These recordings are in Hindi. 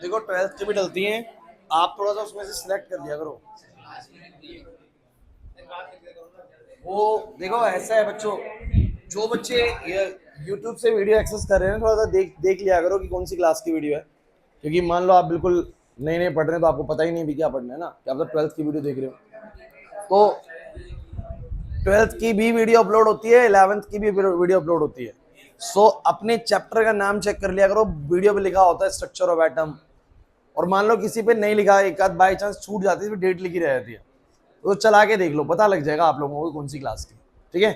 देखो 12th की भी डलती हैं, आप थोड़ा सा उसमें से सिलेक्ट कर दिया करो। वो देखो ऐसा है बच्चों, जो बच्चे यूट्यूब से वीडियो एक्सेस कर रहे हैं थोड़ा सा देख देख लिया करो कि कौन सी क्लास की वीडियो है, क्योंकि मान लो आप बिल्कुल नए नए पढ़ रहे हैं तो आपको पता ही नहीं भी क्या पढ़ना है ना, कि आप तो 12th की वीडियो देख रहे हो। तो 12th की भी वीडियो अपलोड होती है, 11th की भी वीडियो अपलोड होती है। सो अपने चैप्टर का नाम चेक कर लिया करो, वीडियो पे लिखा होता है स्ट्रक्चर ऑफ एटम, और मान लो किसी पे नहीं लिखा, एक आध बाई चांस छूट जाती है, डेट लिखी रह जाती है, तो चला के देख लो, पता लग जाएगा आप लोगों को कौन सी क्लास की। ठीक है,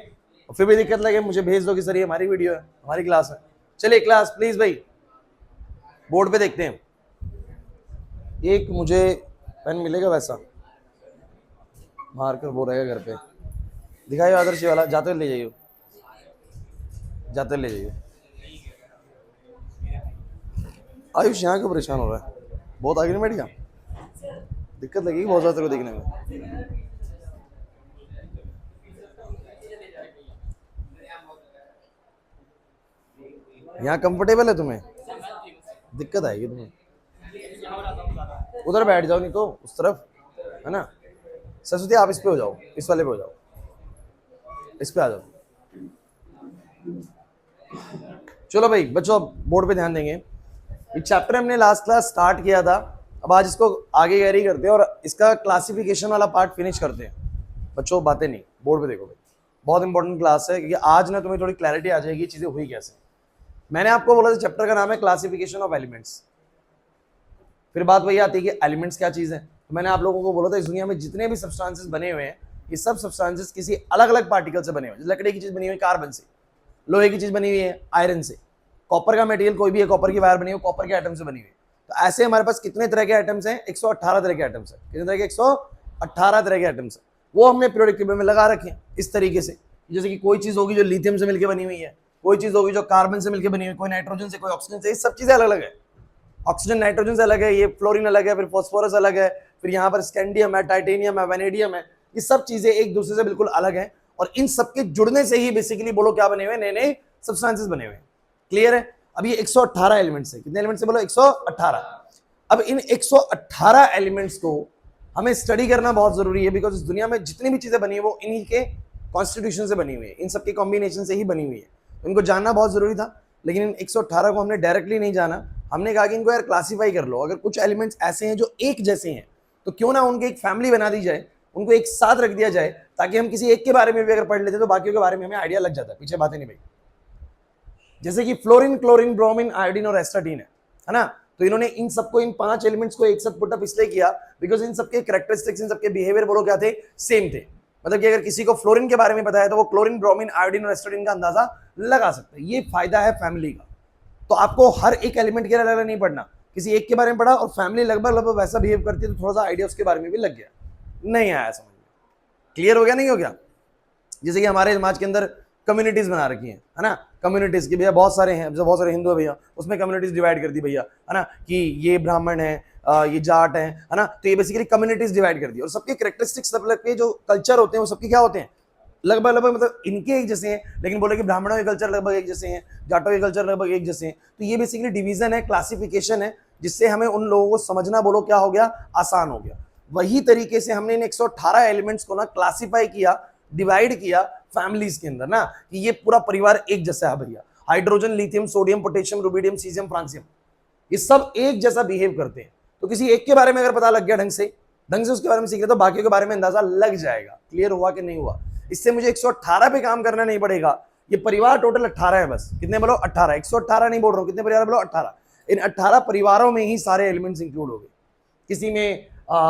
और फिर भी दिक्कत लगे मुझे भेज दो कि सर ये हमारी वीडियो है, हमारी क्लास है। चलिए क्लास प्लीज भाई, बोर्ड पे देखते हैं। एक मुझे पेन मिलेगा वैसा, मार्कर वो रहेगा घर पे, दिखाइए आदर्श वाला, जाते ले जाइए, जाते ले जाइए। आयुष यहाँ क्यों परेशान हो रहा है, बहुत आगे नहीं बैठ गया, दिक्कत लगेगी बहुत ज्यादा तेरे को देखने में। यहाँ कंफर्टेबल है तुम्हें, दिक्कत आएगी तुम्हें, उधर बैठ जाओ, नहीं तो उस तरफ है ना। सरस्वती आप इस पे हो जाओ, इस वाले पे हो जाओ, इस पे आ जाओ। चलो भाई बच्चों, बोर्ड पे ध्यान देंगे। ये चैप्टर हमने लास्ट क्लास स्टार्ट किया था, अब आज इसको आगे कैरी करते हैं और इसका क्लासिफिकेशन वाला पार्ट फिनिश करते हैं। बच्चों बातें नहीं, बोर्ड पे देखो भाई, बहुत इंपॉर्टेंट क्लास है, क्योंकि आज ना तुम्हें थोड़ी क्लैरिटी आ जाएगी चीजें हुई कैसे। मैंने आपको बोला था चैप्टर का नाम है क्लासिफिकेशन ऑफ एलिमेंट्स। फिर बात वही आती है कि एलिमेंट्स क्या चीज है। तो मैंने आप लोगों को बोला था इस दुनिया में जितने भी सब्सटेंसेस बने हुए हैं, ये सब सब्सटेंसेस किसी अलग अलग पार्टिकल से बने हुए हैं। लकड़ी की चीज बनी हुई है कार्बन से, लोहे की चीज बनी हुई है आयरन से, कॉपर का मटेरियल कोई भी है, कॉपर की वायर बनी हुई है, कॉपर के एटम से बनी हुई है। तो ऐसे हमारे पास कितने तरह के एटम्स हैं, 118 तरह के एटम्स हैं। कितने तरह के, 118 तरह के एटम्स हैं। वो हमने पीरियोडिक टेबल में लगा रखे हैं इस तरीके से। जैसे कि कोई चीज होगी जो लिथियम से मिलकर बनी हुई है, कोई चीज होगी जो कार्बन से मिलकर बनी हुई है, कोई नाइट्रोजन से, कोई ऑक्सीजन से, ये सब चीजें अलग अलग है। ऑक्सीजन नाइट्रोजन से अलग है, ये फ्लोरीन अलग है, फिर फॉस्फोरस अलग है, फिर यहाँ पर स्कैंडियम है, टाइटेनियम है, वैनेडियम है। ये सब चीजें एक दूसरे से बिल्कुल अलग है, और इन सबके जुड़ने से ही बेसिकली बोलो क्या बने हुए, नए नए सब्सटेंसेस बने हुए। क्लियर है। अब ये 118 एलिमेंट्स है, कितने एलिमेंट्स है बोलो, 118। अब इन 118 एलिमेंट्स को हमें स्टडी करना बहुत जरूरी है, बिकॉज इस दुनिया में जितनी भी चीजें बनी है वो इन्हीं के कॉन्स्टिट्यूशन से बनी हुई है, इन सबके कॉम्बिनेशन से ही बनी हुई है। तो इनको जानना बहुत जरूरी था, लेकिन इन 118 को हमने डायरेक्टली नहीं जाना। हमने कहा कि इनको यार क्लासीफाई कर लो, अगर कुछ एलिमेंट्स ऐसे हैं जो एक जैसे हैं तो क्यों ना उनकी एक फैमिली बना दी जाए, उनको एक साथ रख दिया जाए, ताकि हम किसी एक के बारे में भी अगर पढ़ लेते तो बाकियों के बारे में हमें आइडिया लग जाता है। पीछे बातें नहीं भाई, जैसे कि फ्लोरीन, क्लोरीन, ब्रोमीन, आयोडीन और एस्टाटीन है ना। तो इन्होंने इन सबको, इन 5 एलिमेंट्स को एक साथ पुटअप इसलिए किया बिकॉज इन सबके कैरेक्टरिस्टिक्स, इन सबके बिहेवियर बोलो क्या थे, सेम थे। मतलब कि अगर किसी को फ्लोरीन के बारे में पता है तो वो क्लोरीन, ब्रोमीन, आयोडीन और एस्टाटीन का अंदाजा लगा सकता है। ये फायदा है फैमिली का। तो आपको हर एक एलिमेंट के अलग अलग नहीं पढ़ना, किसी एक के बारे में पढ़ा और फैमिली लगभग लगभग वैसा बिहेव करती है तो थोड़ा सा आइडिया उसके बारे में भी लग गया, नहीं आया समझ में। क्लियर हो गया नहीं हो गया। जैसे कि हमारे समाज के अंदर कम्युनिटीज बना रखी है ना, कम्युनिटीज की भैया बहुत सारे हैं, बहुत सारे हिंदू है भैया, उसमें कम्युनिटीज डिवाइड कर दी भैया, है ना, कि ये ब्राह्मण है, ये जाट है ना। तो ये बेसिकली कम्युनिटीज डिवाइड कर दी, और सबके कैरेक्टरिस्टिक्स, सब के जो कल्चर होते हैं वो सबके क्या होते हैं, लगभग लगभग मतलब इनके एक जैसे हैं, लेकिन बोले कि ब्राह्मणों के कल्चर लगभग एक जैसे हैं, जाटों के कल्चर लगभग एक जैसे हैं। तो ये बेसिकली डिवीजन है, क्लासिफिकेशन है, जिससे हमें उन लोगों को समझना बोलो क्या हो गया, आसान हो गया। वही तरीके से हमने इन 118 एलिमेंट्स को ना क्लासिफाई किया, डिवाइड किया फैमिलीज के अंदर ना, कि ये पूरा परिवार एक जैसा है भैया। Hydrogen, lithium, sodium, potassium, rubidium, caesium, francium, ये सब एक जैसा बिहेव करते हैं। तो किसी एक के बारे में अगर पता लग गया ढंग से उसके बारे में सीख रहे तो बाकी के बारे में अंदाजा लग जाएगा। क्लियर हुआ कि नहीं हुआ। इससे मुझे 118 पे काम करना नहीं पड़ेगा। ये परिवार टोटल 18 है बस, कितने बोलो 18, 118 नहीं बोल रहा हूं, कितने परिवार बोलो 18। इन 18 परिवारों में ही सारे एलिमेंट्स इंक्लूड हो गए। किसी में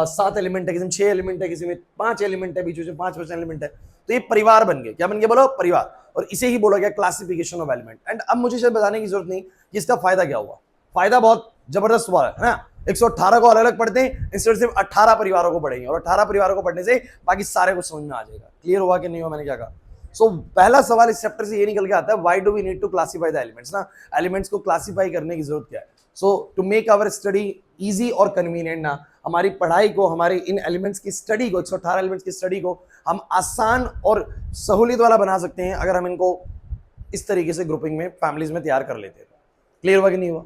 7 एलिमेंट है, किसी में 6 एलिमेंट है, किसी में 5 एलिमेंट है, बीच में 5 एलिमेंट है। तो ये परिवार बन गए, क्या बन गए बोलो, परिवार। और इसे ही बोला गया क्लासिफिकेशन ऑफ एलिमेंट। एंड अब मुझे शायद बताने की जरूरत नहीं कि इसका फायदा क्या हुआ। फायदा बहुत जबरदस्त हुआ है ना। 118 को अलग अलग पढ़ते हैं, इंस्टेड सिर्फ 18 परिवारों को पढ़ेंगे, और 18 परिवारों को पढ़ने से बाकी सारे को समझ में आ जाएगा। क्लियर हुआ कि नहीं हुआ मैंने क्या कहा। सो पहला सवाल इस चैप्टर से ये निकल के आता है, why do we need to classify the elements ना, एलिमेंट्स को क्लासिफाई करने की जरूरत क्या है। So to make our study easy और कन्वीनियंट ना, हमारी पढ़ाई को, हमारे इन एलिमेंट्स की स्टडी को, 118 एलिमेंट्स की स्टडी को हम आसान और सहूलियत वाला बना सकते हैं अगर हम इनको इस तरीके से ग्रुपिंग में, फैमिलीज में तैयार कर लेते हैं। क्लियर हुआ कि नहीं हुआ।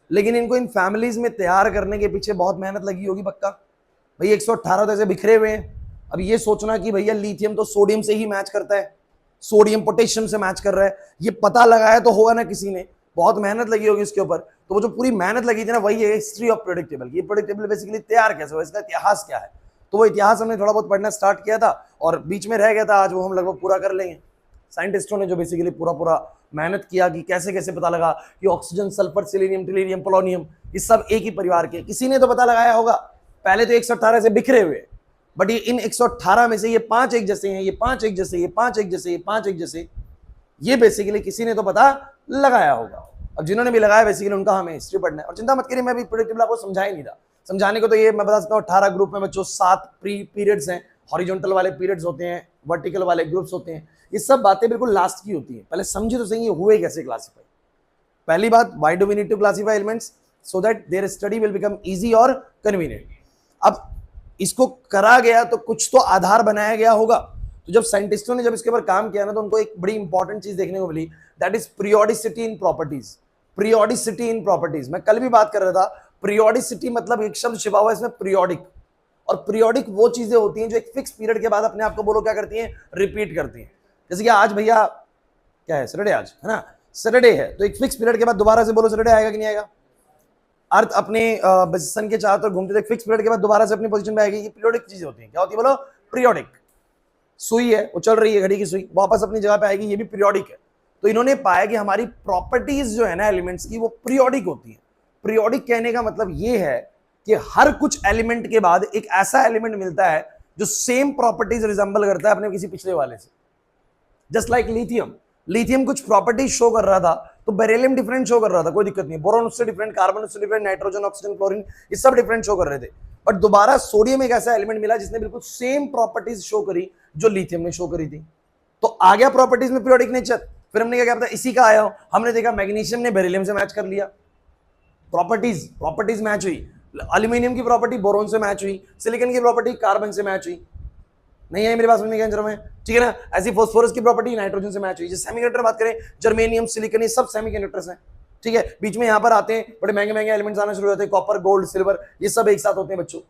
लेकिन इनको इन फैमिलीज में तैयार करने के पीछे बहुत मेहनत लगी होगी पक्का। भाई 118 तो ऐसे बिखरे हुए हैं। अब ये सोचना कि भैया लिथियम तो सोडियम से ही मैच करता है, सोडियम पोटेशियम से मैच कर रहा है, ये पता लगाया तो होगा ना किसी ने, बहुत मेहनत लगी होगी इसके ऊपर। तो वो जो पूरी मेहनत लगी थी ना, वही है हिस्ट्री ऑफ प्रेडिक्ट टेबल। ये प्रेडिक्ट टेबल बेसिकली तैयार कैसे हुआ, इसका इतिहास क्या है। तो वो इतिहास हमने थोड़ा बहुत पढ़ना स्टार्ट किया था और बीच में रह गया था, आज वो हम लगभग पूरा कर लेंगे। साइंटिस्टों ने जो बेसिकली पूरा मेहनत किया कि कैसे कैसे पता लगा कि ऑक्सीजन, सल्फर, सिलीनियम, टिलीनियम, पोलोनियम ये सब एक ही परिवार के, किसी ने तो पता लगाया होगा। पहले तो 118 से बिखरे हुए, बट ये इन 118 में से ये 5 एक जैसे हैं, ये 5 एक जैसे, ये 5 एक जैसे, ये 5 एक जैसे, ये बेसिकली किसी ने तो पता लगाया होगा। अब जिन्होंने भी लगाया बेसिकली उनका हमें हिस्ट्री पढ़ना है। और चिंता मत करिए, मैं भी प्रेडिक्टेबल आपको समझा ही नहीं रहा। समझाने को तो ये मैं बता सकता हूँ, 18 ग्रुप में बच्चों 7 पीरियड्स हैं, हॉरिजॉन्टल वाले पीरियड्स होते हैं, वर्टिकल वाले ग्रुप्स होते हैं। ये सब बातें बिल्कुल लास्ट की होती है। पहले समझे तो सही ये हुए कैसे क्लासिफाई। पहली बात, why do we need to classify elements, so that their study will become easy और कन्वीनियंट। अब इसको करा गया तो कुछ तो आधार बनाया गया होगा। तो जब साइंटिस्टों ने जब इसके ऊपर काम किया ना, तो उनको एक बड़ी इंपॉर्टेंट चीज देखने को मिली, that is periodicity in properties. Periodicity in properties, मैं कल भी बात कर रहा था। पीरियोडिसिटी मतलब एक शब्द छिपा हुआ है इसमें, पीरियोडिक। और पीरियोडिक वो चीजें होती हैं जो एक फिक्स पीरियड के बाद अपने आप को बोलो क्या करती हैं, रिपीट करती हैं। जैसे कि आज भैया क्या है, सैटरडे आज है ना, सैटरडे है, तो एक फिक्स पीरियड के बाद दोबारा से बोलो सैटरडे आएगा कि नहीं आएगा। अर्थ अपने सन के चारों तरफ घूमते थे, फिक्स पीरियड के बाद दोबारा से अपनी पोजीशन पे आएगी। ये पीरियोडिक चीजें होती हैं। क्या होती है बोलो, पीरियोडिक। सुई है, वो चल रही है घड़ी की सुई, वापस अपनी जगह पे आएगी, ये भी पीरियोडिक है। तो इन्होंने पाया कि हमारी प्रॉपर्टीज जो है ना एलिमेंट्स की, वो पीरियोडिक होती है। पीरियोडिक कहने का मतलब ये है कि हर कुछ एलिमेंट के बाद एक ऐसा एलिमेंट मिलता है जो सेम प्रॉपर्टीज रिजेंबल करता है अपने किसी पिछले वाले से। जस्ट लाइक लिथियम, लिथियम कुछ प्रॉपर्टीज शो कर रहा था, तो बेरिलियम डिफरेंट शो कर रहा था, कोई दिक्कत नहीं। बोरॉन उससे डिफरेंट, कार्बन उससे डिफरेंट, नाइट्रोजन, ऑक्सीजन, क्लोरीन, ये सब डिफरेंट शो कर रहे थे। बट दोबारा सोडियम एक ऐसा एलिमेंट मिला जिसने बिल्कुल सेम प्रॉपर्टीज शो करी जो लिथियम ने शो करी थी। तो आ गया प्रॉपर्टीज में पीरियोडिक नेचर। फिर हमने क्या पता इसी का आया हो, हमने देखा मैग्नीशियम ने बेरिलियम से मैच कर लिया, प्रॉपर्टीज मैच हुई। एल्यूमिनियम की प्रॉपर्टी बोरोन से मैच हुई, सिलिकॉन की प्रॉपर्टी कार्बन से मैच हुई। नहीं है मेरे पास में क्या में, ठीक है ना। ऐसी फास्फोरस की प्रॉपर्टी नाइट्रोजन से मैच हुई। जैसे सेमीकंडक्टर बात करें, जर्मेनियम, सिलिकॉन, ये सब सेमीकंडक्टर्स हैं, ठीक है। बीच में यहाँ पर आते हैं बड़े महंगे महंगे एलिमेंट्स आना शुरू होते हैं, कॉपर, गोल्ड, सिल्वर, ये सब एक साथ होते हैं बच्चों,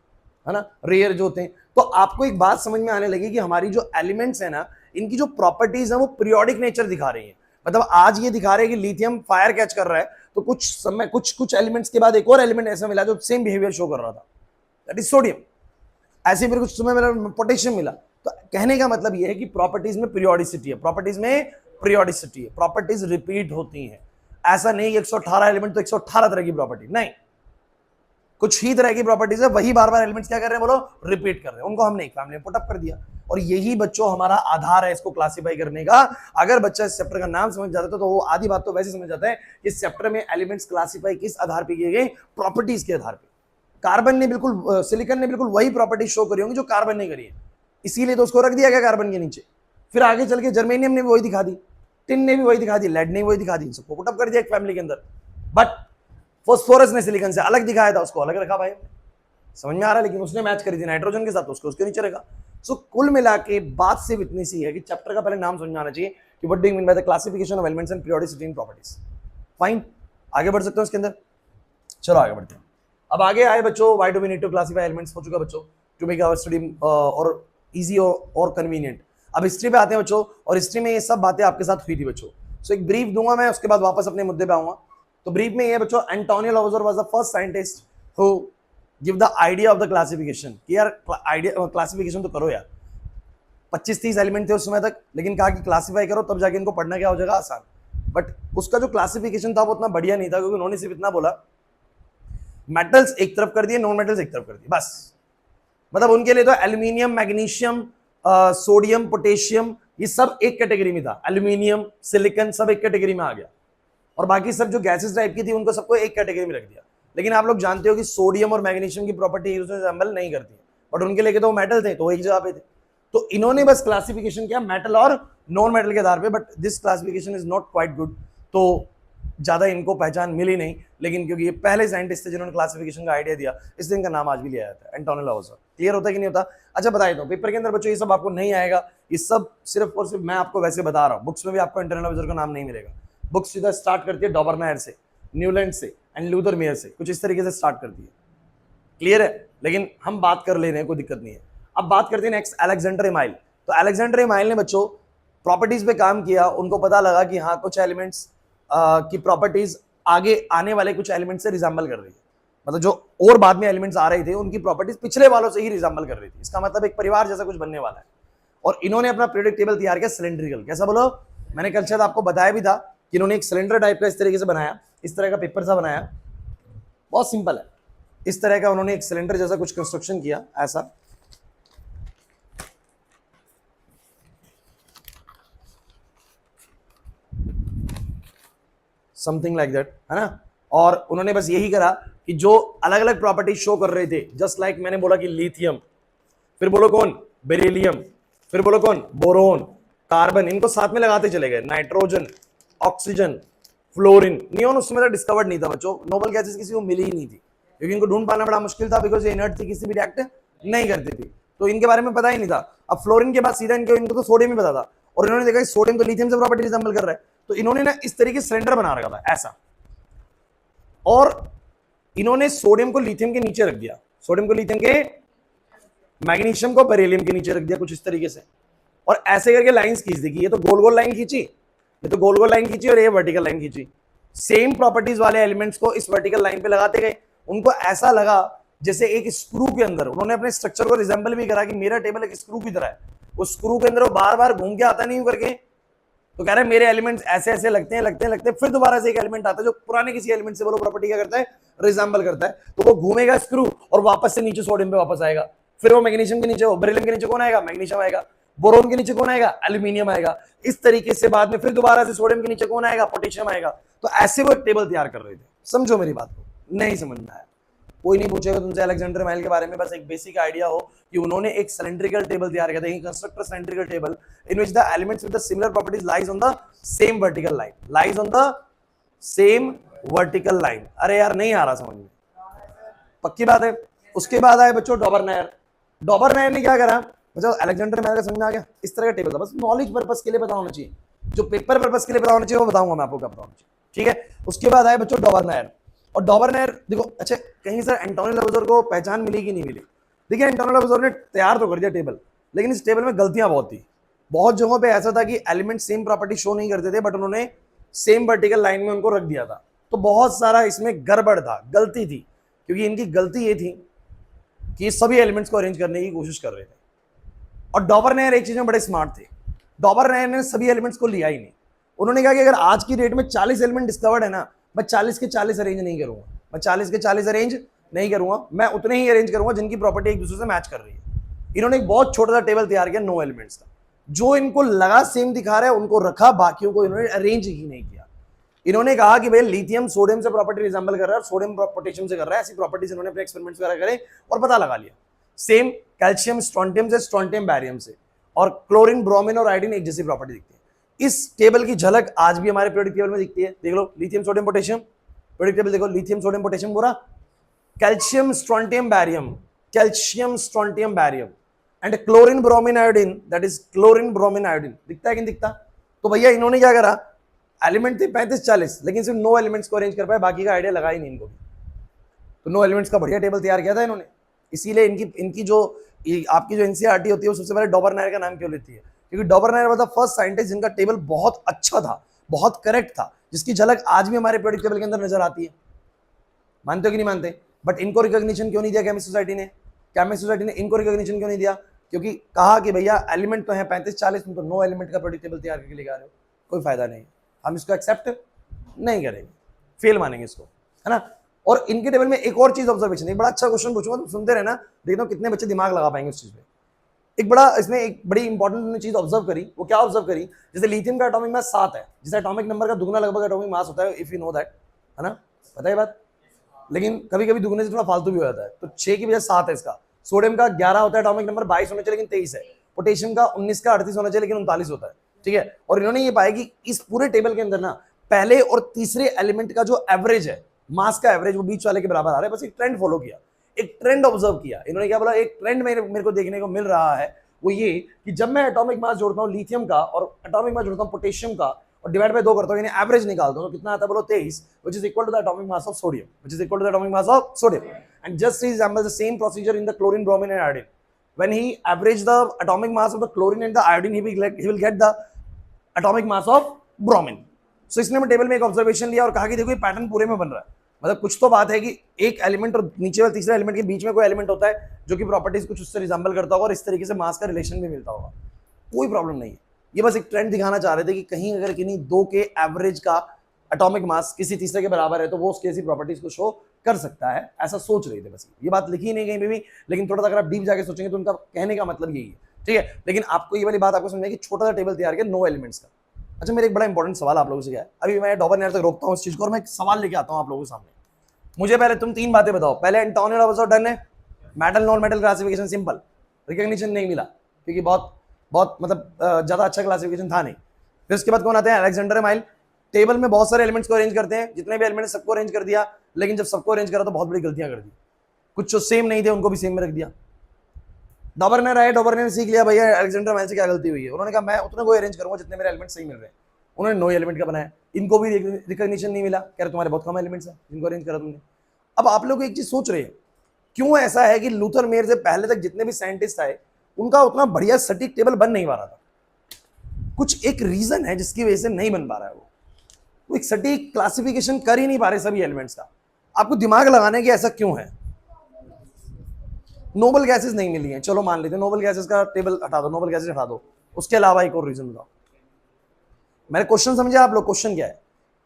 है ना, रेयर जो होते हैं। तो आपको एक बात समझ में आने लगी कि हमारी जो एलिमेंट्स है ना, इनकी जो प्रॉपर्टीज है वो पीरियोडिक नेचर दिखा रही है। मतलब आज ये दिखा रहे हैं कि लिथियम फायर कैच कर रहा है, तो कुछ समय कुछ एलिमेंट्स के बाद एक और एलिमेंट ऐसा मिला जो सेम बिहेवियर शो कर रहा था, दैट इज सोडियम। ऐसे फिर कुछ समय मिला पोटेशियम मिला। तो कहने का मतलब ये है कि प्रॉपर्टीज में पीरियोडिसिटी है, प्रॉपर्टीज में पीरियोडिसिटी है, प्रॉपर्टीज रिपीट होती हैं। ऐसा नहीं कि 118 एलिमेंट तो 118 तरह की प्रॉपर्टी, नहीं, कुछ ही तरह की प्रॉपर्टीज है, वही बार बार एलिमेंट्स क्या कर रहे हैं बोलो, रिपीट कर रहे हैं। उनको हमने एक फैमिली में पुट अप कर दिया, और यही बच्चों हमारा आधार है इसको क्लासिफाई करने का। अगर बच्चा इस चैप्टर का नाम समझ जाता है तो वो आधी बात तो वैसे समझ जाता है कि इस चैप्टर में एलिमेंट्स क्लासिफाई किस आधार पर किए गए, प्रॉपर्टीज के आधार पर। कार्बन ने बिल्कुल, सिलिकॉन ने बिल्कुल वही प्रॉपर्टी शो करी होंगी जो कार्बन ने करी है, इसीलिए तो उसको रख दिया गया कार्बन के नीचे। फिर आगे चल के जर्मेनियम ने भी वही दिखा दी, टिन ने भी वही दिखा दी, लेड ने भी वही दिखा दी, सबको पुट अप कर दिया एक फैमिली के अंदर। बट फास्फोरस ने सिलिकॉन से अलग दिखाया था, उसको अलग रखा भाई, समझ में आ रहा है। लेकिन उसने मैच करी थी नाइट्रोजन के साथ, उसको उसके नीचे रखा। सो कुल मिला के बात सिर्फ इतनी सी है कि चैप्टर का पहले नाम समझ में आना चाहिए कि what do you mean by the classification of elements and periodicity in properties. Fine, आगे बढ़ सकते हो इसके अंदर, चलो आगे बढ़ते हैं। अब आगे आए बच्चों, why do we need to classify elements हो चुका बच्चों, टू मेक आवर स्टडी और इजी और कन्वीनियंट। अब हिस्ट्री पे आते हैं बच्चों, और हिस्ट्री में ये सब बातें आपके साथ हुई थी बच्चों। सो एक ब्रीफ दूंगा मैं, उसके बाद वापस अपने मुद्दे पे आऊंगा। तो ब्रीफ में ये बच्चों, Antonio Lavoisier was the first scientist who give the idea of the classification, कि यार आइडिया क्लासिफिकेशन तो करो यार। 25-30 एलिमेंट थे उस समय तक, लेकिन कहा कि क्लासिफाई करो, तब जाके इनको पढ़ना क्या हो जाएगा आसान। बट उसका जो क्लासिफिकेशन था वो उतना बढ़िया नहीं था, क्योंकि उन्होंने सिर्फ इतना बोला, मेटल्स एक तरफ कर दिए, नॉन मेटल्स एक तरफ कर दिए, बस। मतलब उनके लिए तो एल्यूमिनियम, मैग्नीशियम, सोडियम, पोटेशियम, ये सब एक कैटेगरी में था। एल्यूमिनियम, सिलिकॉन सब एक कैटेगरी में आ गया, और बाकी सब जो गैसेस टाइप की थी उनको सबको एक कैटेगरी में रख दिया। लेकिन आप लोग जानते हो कि सोडियम और मैग्नीशियम की प्रॉपर्टी रिजेंबल नहीं करती है, बट उनके लिए तो मेटल थे, तो एक जगह पे थे। तो इन्होंने बस क्लासिफिकेशन किया मेटल और नॉन मेटल के आधार पे, but this classification is not quite good. तो ज्यादा इनको पहचान मिली नहीं, लेकिन क्योंकि ये पहले साइंटिस्ट थे जिन्होंने क्लासिफिकेशन का आइडिया दिया, इसलिए इनका नाम आज भी लिया जाता है, एंटोनियो लावोजर। क्लियर होता है कि नहीं होता? अच्छा बता देता हूं, पेपर के अंदर बच्चों ये सब आपको नहीं आएगा, ये सब सिर्फ और सिर्फ मैं आपको वैसे बता रहा हूँ। बुक्स में भी आपको एंटोनियो लावोजर का नाम नहीं मिलेगा। बुक्स सीधा स्टार्ट करती है डॉबरमेयर से, न्यूलैंड से, एंड लूथर मेयर से, कुछ इस तरीके से स्टार्ट करती है। क्लियर है? लेकिन हम बात कर ले रहे हैं, कोई दिक्कत नहीं है। अब बात करते हैं नेक्स्ट, अलेक्जेंडर एमाइल। तो अलेक्जेंडर एमाइल ने बच्चों प्रॉपर्टीज पे काम किया, उनको पता लगा कि हाँ कुछ एलिमेंट्स की प्रॉपर्टीज आगे आने वाले कुछ एलिमेंट से रिजेंबल कर रही है, मतलब जो और बाद में एलिमेंट्स आ रहे थे उनकी प्रॉपर्टीज पिछले वालों से ही रिजेंबल कर रही थी। इसका मतलब एक परिवार जैसा कुछ बनने वाला है। और इन्होंने अपना पीरियोडिक टेबल तैयार किया सिलेंड्रिकल। कैसा बोलो? मैंने कल शायद आपको बताया भी था कि इन्होंने एक सिलेंडर टाइप का इस तरीके से बनाया, इस तरह का पेपर सा बनाया, बहुत सिंपल है। इस तरह का उन्होंने एक सिलेंडर जैसा कुछ कंस्ट्रक्शन किया, ऐसा समथिंग लाइक दैट, है ना। और उन्होंने बस यही करा कि जो अलग अलग प्रॉपर्टी शो कर रहे थे, जस्ट लाइक मैंने बोला कि लिथियम, फिर बोलो कौन, बेरिलियम, फिर बोलो कौन, बोरोन, कार्बन, इनको साथ में लगाते चले गए, नाइट्रोजन, ऑक्सीजन, फ्लोरीन। नियोन उस समय डिस्कवर्ड नहीं था बच्चों, नोबल गैसेस किसी को मिली ही नहीं थी, क्योंकि इनको ढूंढ पाना बड़ा मुश्किल था, बिकॉज ये इनर्ट थी, किसी भी रिएक्ट नहीं करती थी, तो इनके बारे में पता ही नहीं था। अब फ्लोरीन के बाद सीधा इनको तो सोडियम ही पता था, और इन्होंने देखा कि सोडियम तो लिथियम से प्रॉपर्टी रिजेंबल कर रहा है, तो इन्होंने ना इस तरीके सिलेंडर बना रखा था ऐसा, और इन्होंने सोडियम को लिथियम के नीचे रख दिया, सोडियम को लिथियम के, मैग्नीशियम को बेरिलियम के नीचे रख दिया कुछ इस तरीके से, और ऐसे करके लाइंस खींच दी। ये तो गोल गोल लाइन खींची, ये तो गोल गोल लाइन खींची, और ये वर्टिकल लाइन खींची। सेम प्रॉपर्टीज वाले एलिमेंट्स को इस वर्टिकल लाइन पे लगाते गए। उनको ऐसा लगा जैसे एक स्क्रू के अंदर, उन्होंने अपने स्ट्रक्चर को रिजेंबल भी करा कि मेरा टेबल एक स्क्रू की तरह है, उस स्क्रू के अंदर वो बार बार घूम के आता नहीं करके, तो कह रहे हैं मेरे एलिमेंट्स ऐसे ऐसे लगते हैं, फिर दोबारा से एक एलिमेंट आता है जो पुराने किसी एलिमेंट से वो प्रॉपर्टी क्या करता है, रिजेंबल करता है, तो वो घूमेगा स्क्रू और वापस से नीचे सोडियम पे वापस आएगा, फिर वो मैग्नीशियम के नीचे, बेरिलियम के नीचे कौन आएगा, मैग्नीशियम आएगा, बोरोन के नीचे कौन आएगा, एल्यूमिनियम आएगा, इस तरीके से बाद में फिर दोबारा से सोडियम के नीचे कौन आएगा, पोटेशियम आएगा। तो ऐसे वो एक टेबल तैयार कर रहे थे। समझो मेरी बात को, नहीं समझ में आया कोई नहीं पूछेगा तुमसे अलेक्जेंडर एमाइल के बारे में, बस एक बेसिक आइडिया हो कि उन्होंने एक सिलेंड्रिकल टेबल तैयार किया था, construct cylindrical table in which the elements with the similar properties lies on the same vertical line, lies on the same vertical line. अरे यार नहीं आ रहा समझ में, पक्की बात है। उसके बाद आए बच्चों डॉबरनेयर। डॉबरनेयर ने क्या करा, मतलब अलेक्जेंडर एमाइल का समझ में आ गया, इस तरह का टेबल था, बस नॉलेज पर्पस के लिए पता होना चाहिए, जो पेपर पर्पस के लिए पता होना चाहिए वो बताऊंगा मैं आपको क्या पता होना चाहिए, ठीक है। उसके बाद आए बच्चों डॉबरनेयर। और डॉबरनेयर देखो, अच्छा कहीं सर एंटोनी लावेज़र को पहचान मिली कि नहीं मिली? देखिए एंटोनी लावेज़र ने तैयार तो कर दिया टेबल, लेकिन इस टेबल में गलतियां बहुत थी। बहुत जगहों पे ऐसा था कि एलिमेंट सेम प्रॉपर्टी शो नहीं करते थे, बट उन्होंने सेम वर्टिकल लाइन में उनको रख दिया था, तो बहुत सारा इसमें गड़बड़ था, गलती थी, क्योंकि इनकी गलती ये थी कि सभी एलिमेंट्स को अरेंज करने की कोशिश कर रहे थे। और डॉबरनेयर एक चीज में बड़े स्मार्ट थे, डॉबरनेयर ने सभी एलिमेंट्स को लिया ही नहीं। उन्होंने कहा कि अगर आज की डेट में 40 एलिमेंट डिस्कवर्ड है ना, मैं 40 के 40 अरेंज नहीं करूंगा, मैं 40 के 40 अरेंज नहीं करूंगा, मैं उतने ही अरेंज करूंगा जिनकी प्रॉपर्टी एक दूसरे से मैच कर रही है। इन्होंने एक बहुत छोटा सा टेबल तैयार किया 9 एलिमेंट्स का, जो इनको लगा सेम दिखा रहा है उनको रखा, बाकियों को इन्होंने अरेंज ही नहीं किया। इन्होंने कहा कि भाई लिथियम सोडियम से प्रॉपर्टी रिजेंबल कर रहा है, सोडियम पोटेशियम से कर रहा है, ऐसी प्रॉपर्टीज इन्होंने अपने एक्सपेरिमेंट्स वगैरह करे और पता लगा लिया। सेम कैल्शियम स्ट्रोंटियम से, स्ट्रोंटियम बैरियम से, और क्लोरीन ब्रोमीन और आयोडीन एक जैसी प्रॉपर्टी दिखती है। इस टेबल की झलक आज भी हमारे पीरियोडिक टेबल में दिखती है, देख लो lithium sodium potassium, periodic table देखो, लिथियम सोडियम पोटेशियम पूरा, calcium strontium barium, calcium strontium barium and chlorine bromine iodine, that is chlorine bromine iodine. दिखता है कि नहीं दिखता? तो भैया इन्होंने क्या करा, एलिमेंट थे 35-40, लेकिन सिर्फ 9 एलिमेंट्स को अरेंज कर पाए, बाकी का आइडिया लगा ही नहीं इनको। तो 9 एलिमेंट्स का बढ़िया टेबल तैयार किया था इन्होंने। इसीलिए इनकी जो आपकी जो एनसीईआरटी होती है वो सबसे पहले डॉबरनेयर का नाम क्यों लेती है, क्योंकि डॉबरनेयर वाज द फर्स्ट साइंटिस्ट जिनका टेबल बहुत अच्छा था, बहुत करेक्ट था, जिसकी झलक आज भी हमारे पीरियोडिक टेबल के अंदर नजर आती है। मानते हो कि नहीं मानते? बट इनको रिकॉग्निशन क्यों नहीं दिया केमिस्ट्री सोसाइटी ने? केमिस्ट्री सोसाइटी ने इनको रिकॉग्निशन क्यों नहीं दिया? क्योंकि कहा कि भैया एलिमेंट तो है 35-40, तुम तो 9 एलिमेंट का पीरियोडिक टेबल तैयार करके लेके आ रहे हो, कोई फायदा नहीं, हम इसको एक्सेप्ट नहीं करेंगे, फेल मानेंगे इसको, है ना। और इनके टेबल में एक और चीज ऑब्जर्वेशन, एक बड़ा अच्छा क्वेश्चन पूछूंगा, तुम सुनते रहना, देखना कितने बच्चे दिमाग लगा पाएंगे उस चीज पे। एक बड़ा इसमें एक बड़ी इंपॉर्टेंट चीज ऑब्जर्व करी, वो क्या ऑब्जर्व करी, जैसे लिथियम का एटॉमिक मास 7 है, जिसे एटॉमिक नंबर का दुगना लगभग एटॉमिक मास होता है, इफ यू नो दैट, है ना, पता है बात। लेकिन कभी कभी दुगने से थोड़ा फालतू भी हो जाता है, तो 6 की बजाय 7 है इसका। सोडियम का 11 होता है, एटॉमिक नंबर 22 होना चाहिए लेकिन 23 है। पोटेशियम का 19 का 38 होना चाहिए लेकिन 39 होता है, ठीक है। और इन्होंने ये पाया कि इस पूरे टेबल के अंदर ना पहले और तीसरे एलिमेंट का जो एवरेज है, मास का एवरेज, वो बीच वाले के बराबर आ रहा है। बस एक ट्रेंड फॉलो किया, एक ट्रेंड ऑब्जर्व किया। इन्होंने क्या बोला, एक ट्रेंड मेरे को देखने को मिल रहा है, वो ये कि जब मैं एटॉमिक मास जोड़ता हूँ लिथियम का और एटॉमिक मास जोड़ता हूँ पोटेशियम का, और डिवाइड बाय 2 करता हूँ, यानी एवरेज निकालता हूँ, तो कितना आता है बोलो 23, which is equal to the atomic mass of sodium, which is equal to the atomic mass of sodium. And just resembles the same procedure in the chlorine, bromine and iodine. When he average the atomic mass of the chlorine and the iodine, he will get the atomic mass of bromine. So इसने मैं टेबल में एक ऑब्जर्वेशन लिया और कहा कि देखो ये पैटर्न पूरे में बन रहा है, मतलब कुछ तो बात है कि एक एलिमेंट और नीचे वाले तीसरे एलिमेंट के बीच में कोई एलिमेंट होता है जो कि प्रॉपर्टीज कुछ उससे रिजेंबल करता होगा और इस तरीके से मास का रिलेशन भी मिलता होगा, कोई प्रॉब्लम नहीं है। ये बस एक ट्रेंड दिखाना चाह रहे थे कि कहीं अगर किन्हीं दो के एवरेज का एटॉमिक मास किसी तीसरे के बराबर है तो वो उसकी ऐसी प्रॉपर्टीज को शो कर सकता है, ऐसा सोच रहे थे। बस ये बात लिखी नहीं कहीं पे भी, लेकिन थोड़ा सा अगर आप डीप जाके सोचेंगे तो उनका कहने का मतलब यही है, ठीक है। लेकिन आपको ये वाली बात आपको समझना है कि छोटा सा टेबल तैयार किया 9 एलिमेंट्स का। अच्छा, मेरा एक बड़ा इंपॉर्टेंट सवाल आप लोगों से क्या है, अभी मैं डॉबरनेर तक रोकता हूँ इस चीज को और मैं एक सवाल लेके आता हूँ आप लोगों के सामने। मुझे पहले तुम 3 बातें बताओ, पहले एंटोनियो डायवर्स डन है, metal non metal classification simple, recognition नहीं मिला क्योंकि बहुत मतलब ज्यादा अच्छा क्लासिफिकेशन था नहीं। फिर उसके बाद कौन आते हैं, अलेक्जेंडर माइल, टेबल में बहुत सारे एलिमेंट्स को अरेंज करते हैं, जितने भी एलिमेंट्स सबको अरेंज कर दिया, लेकिन जब सबको अरेंज करा तो बहुत बड़ी गलतियां कर दी, कुछ जो सेम नहीं थे उनको भी सेम में रख दिया। डॉबरनेर आए, डॉबरनेर ने सीख लिया भैया अलेक्जेंडर माइल से क्या गलती हुई है, उन्होंने कहा मैं उतने को अरेंज करूंगा जितने मेरे एलिमेंट सही मिल रहे हैं, उन्होंने 9 एलिमेंट का बनाया, इनको भी रिकॉग्निशन नहीं मिला, कह रहे तुम्हारे बहुत कम एलिमेंट्स हैं जिनको अरेंज करा तुमने। अब आप लोग एक चीज सोच रहे हैं, क्यों ऐसा है कि लूथर मेयर से पहले तक जितने भी साइंटिस्ट आए उनका उतना बढ़िया सटीक टेबल बन नहीं पा रहा था? कुछ एक रीजन है जिसकी वजह से नहीं बन पा रहा है, वो एक सटीक क्लासिफिकेशन कर ही नहीं पा रहे सभी एलिमेंट्स का। आपको दिमाग लगाने की ऐसा क्यों है? नोबल गैसेस नहीं मिली हैं, चलो मान लेते हैं नोबल गैसेस का टेबल हटा दो, नोबल गैसेस हटा दो, उसके अलावा एक और रीजन बताओ। मैंने क्वेश्चन समझा आप लोग? क्वेश्चन क्या है,